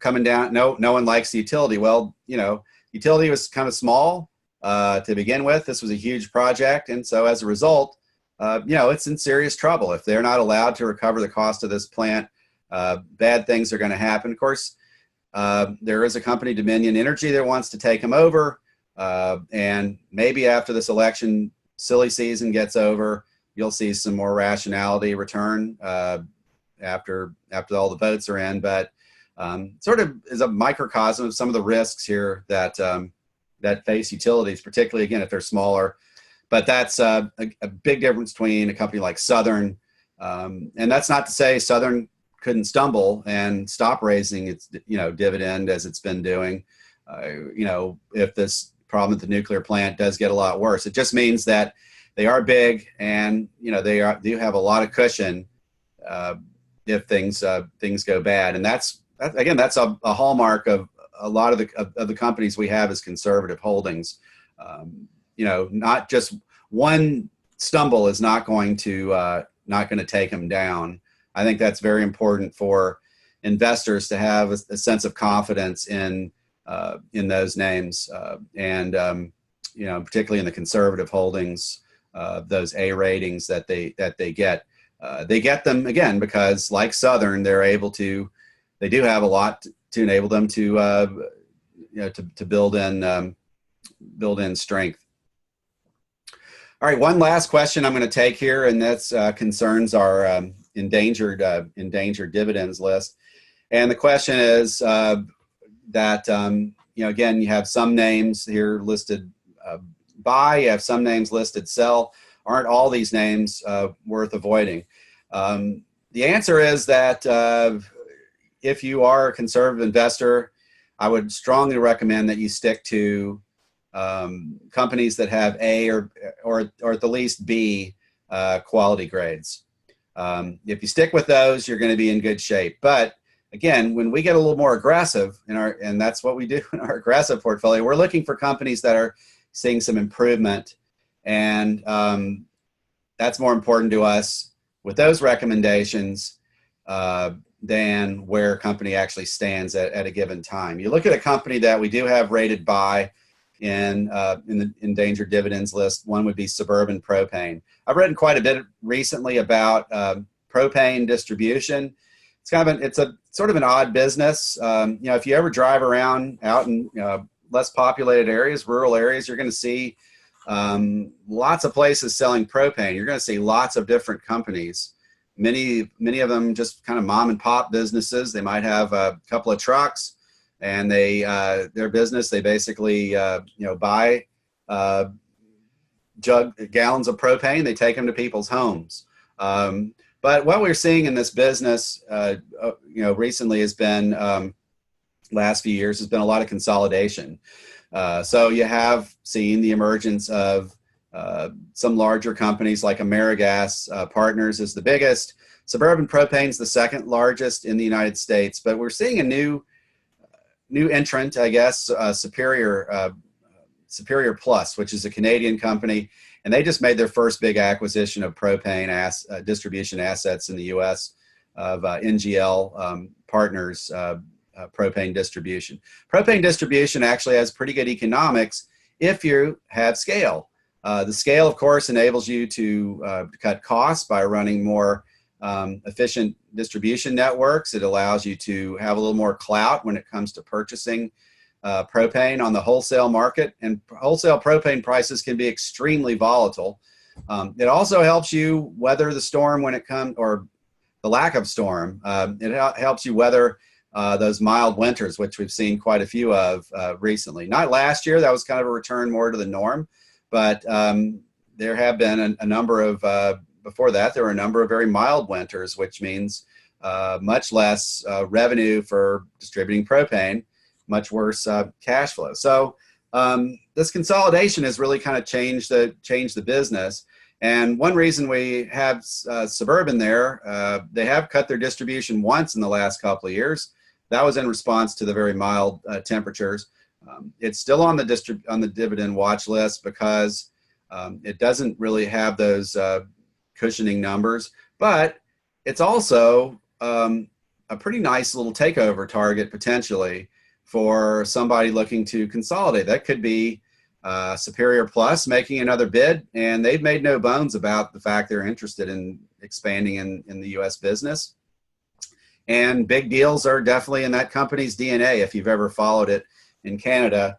coming down. No one likes the utility. Well, utility was kind of small to begin with. This was a huge project, and so as a result, it's in serious trouble. If they're not allowed to recover the cost of this plant, bad things are going to happen. Of course, there is a company, Dominion Energy, that wants to take them over. And maybe after this election silly season gets over, you'll see some more rationality return after all the votes are in. But sort of is a microcosm of some of the risks here that face utilities, particularly, again, if they're smaller. But that's a big difference between a company like Southern. And that's not to say Southern couldn't stumble and stop raising its dividend as it's been doing. If this problem at the nuclear plant does get a lot worse, it just means that they are big, and they do have a lot of cushion if things go bad. And that's a hallmark of a lot of the companies we have as conservative holdings. Not just one stumble is not going to take them down. I think that's very important for investors to have a sense of confidence in those names, and particularly in the conservative holdings, those A ratings that they get. They get them again because, like Southern, they do have a lot to enable them to build in strength. All right, one last question I'm going to take here, and that's concerns our endangered dividends list. And the question is that again, you have some names here listed buy, you have some names listed sell. Aren't all these names worth avoiding? The answer is that if you are a conservative investor, I would strongly recommend that you stick to companies that have A or at the least B quality grades. If you stick with those, you're going to be in good shape. But again, when we get a little more aggressive and that's what we do in our aggressive portfolio, we're looking for companies that are seeing some improvement, and that's more important to us. With those recommendations, than where a company actually stands at a given time. You look at a company that we do have rated buy in the endangered dividends list. One would be Suburban Propane. I've written quite a bit recently about propane distribution. It's a sort of an odd business. If you ever drive around out in less populated areas, rural areas, you're going to see lots of places selling propane. You're going to see lots of different companies. Many of them just kind of mom and pop businesses. They might have a couple of trucks, and their business, they basically buy gallons of propane. They take them to people's homes. But what we're seeing in this business, recently has been, last few years, has been a lot of consolidation. So you have seen the emergence of some larger companies like AmeriGas. Partners is the biggest. Suburban Propane is the second largest in the United States. But we're seeing a new entrant, I guess, Superior Plus, which is a Canadian company. And they just made their first big acquisition of propane distribution assets in the U.S. of NGL Partners propane distribution. Propane distribution actually has pretty good economics if you have scale. The scale, of course, enables you to cut costs by running more efficient distribution networks. It allows you to have a little more clout when it comes to purchasing propane on the wholesale market, and wholesale propane prices can be extremely volatile. It also helps you weather the storm when it comes, or the lack of storm. It helps you weather those mild winters, which we've seen quite a few of recently. Not last year, that was kind of a return more to the norm, but there have been a number of, before that, there were a number of very mild winters, which means much less revenue for distributing propane, much worse cash flow. So this consolidation has really kind of changed the business. And one reason we have Suburban there, they have cut their distribution once in the last couple of years. That was in response to the very mild temperatures. It's still on the dividend watch list because it doesn't really have those cushioning numbers, but it's also a pretty nice little takeover target potentially for somebody looking to consolidate. That could be Superior Plus making another bid, and they've made no bones about the fact they're interested in expanding in the U.S. business. And big deals are definitely in that company's DNA if you've ever followed it in Canada.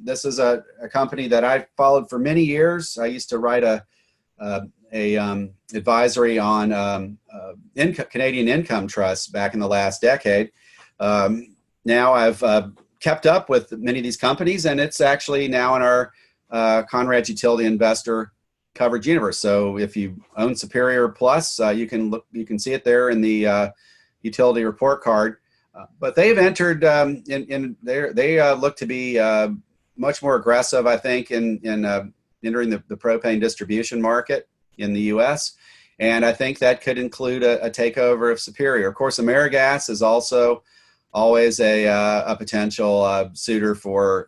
This is a company that I've followed for many years. I used to write a advisory on Canadian income trusts back in the last decade. Now I've kept up with many of these companies, and it's actually now in our Conrad Utility Investor coverage universe. So if you own Superior Plus, you can see it there in the utility report card. But they've entered they look to be much more aggressive, I think, in entering the propane distribution market in the U.S. And I think that could include a takeover of Superior. Of course, AmeriGas is also always a potential suitor for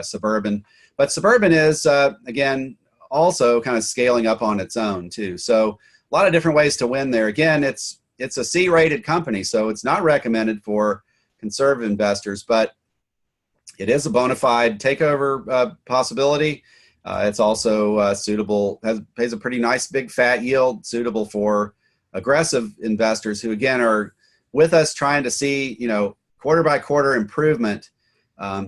Suburban. But Suburban is, again, also kind of scaling up on its own, too. So a lot of different ways to win there. Again, it's a C-rated company, so it's not recommended for conservative investors, but it is a bona fide takeover possibility. It's also suitable, pays a pretty nice big fat yield, suitable for aggressive investors who, again, are with us trying to see, quarter by quarter improvement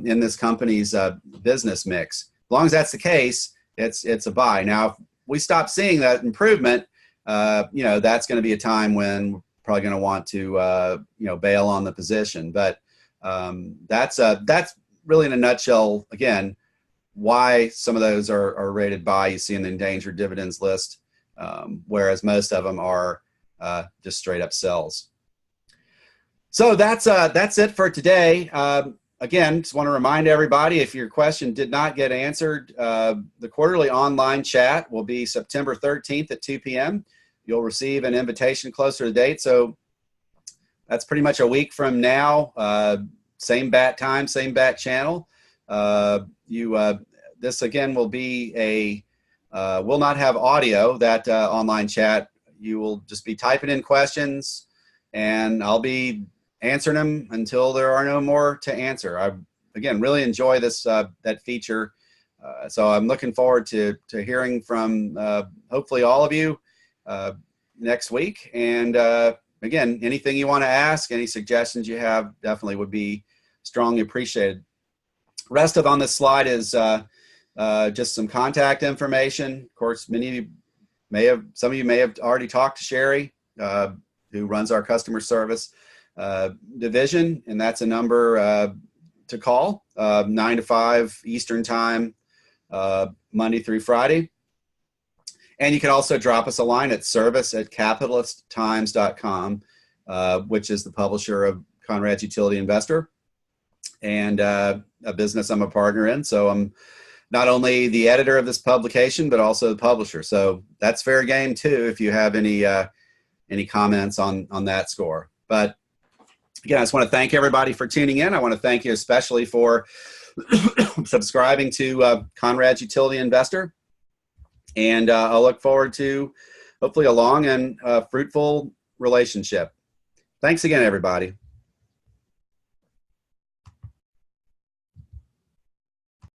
in this company's business mix. As long as that's the case, it's a buy. Now, if we stop seeing that improvement, that's going to be a time when we're probably going to want to, bail on the position. But that's really, in a nutshell, again, why some of those are rated buy. You see in the endangered dividends list, whereas most of them are just straight up sells. So that's it for today. Again, just want to remind everybody, if your question did not get answered, the quarterly online chat will be September 13th at 2 p.m. You'll receive an invitation closer to the date. So that's pretty much a week from now. Same bat time, same bat channel. This again will be will not have audio, that online chat. You will just be typing in questions. and I'll be answering them until there are no more to answer. I, again, really enjoy this that feature. So I'm looking forward to hearing from hopefully all of you next week. And again, anything you want to ask, any suggestions you have, definitely would be strongly appreciated. Rest of on this slide is just some contact information. Of course, some of you may have already talked to Sherry, who runs our customer service division, and that's a number to call, 9 to 5 Eastern time, Monday through Friday. And you can also drop us a line at service@capitalisttimes.com, which is the publisher of Conrad's Utility Investor, and a business I'm a partner in. So I'm not only the editor of this publication, but also the publisher. So that's fair game too, if you have any comments on that score. But again, I just want to thank everybody for tuning in. I want to thank you especially for subscribing to Conrad's Utility Investor. And I'll look forward to hopefully a long and fruitful relationship. Thanks again, everybody.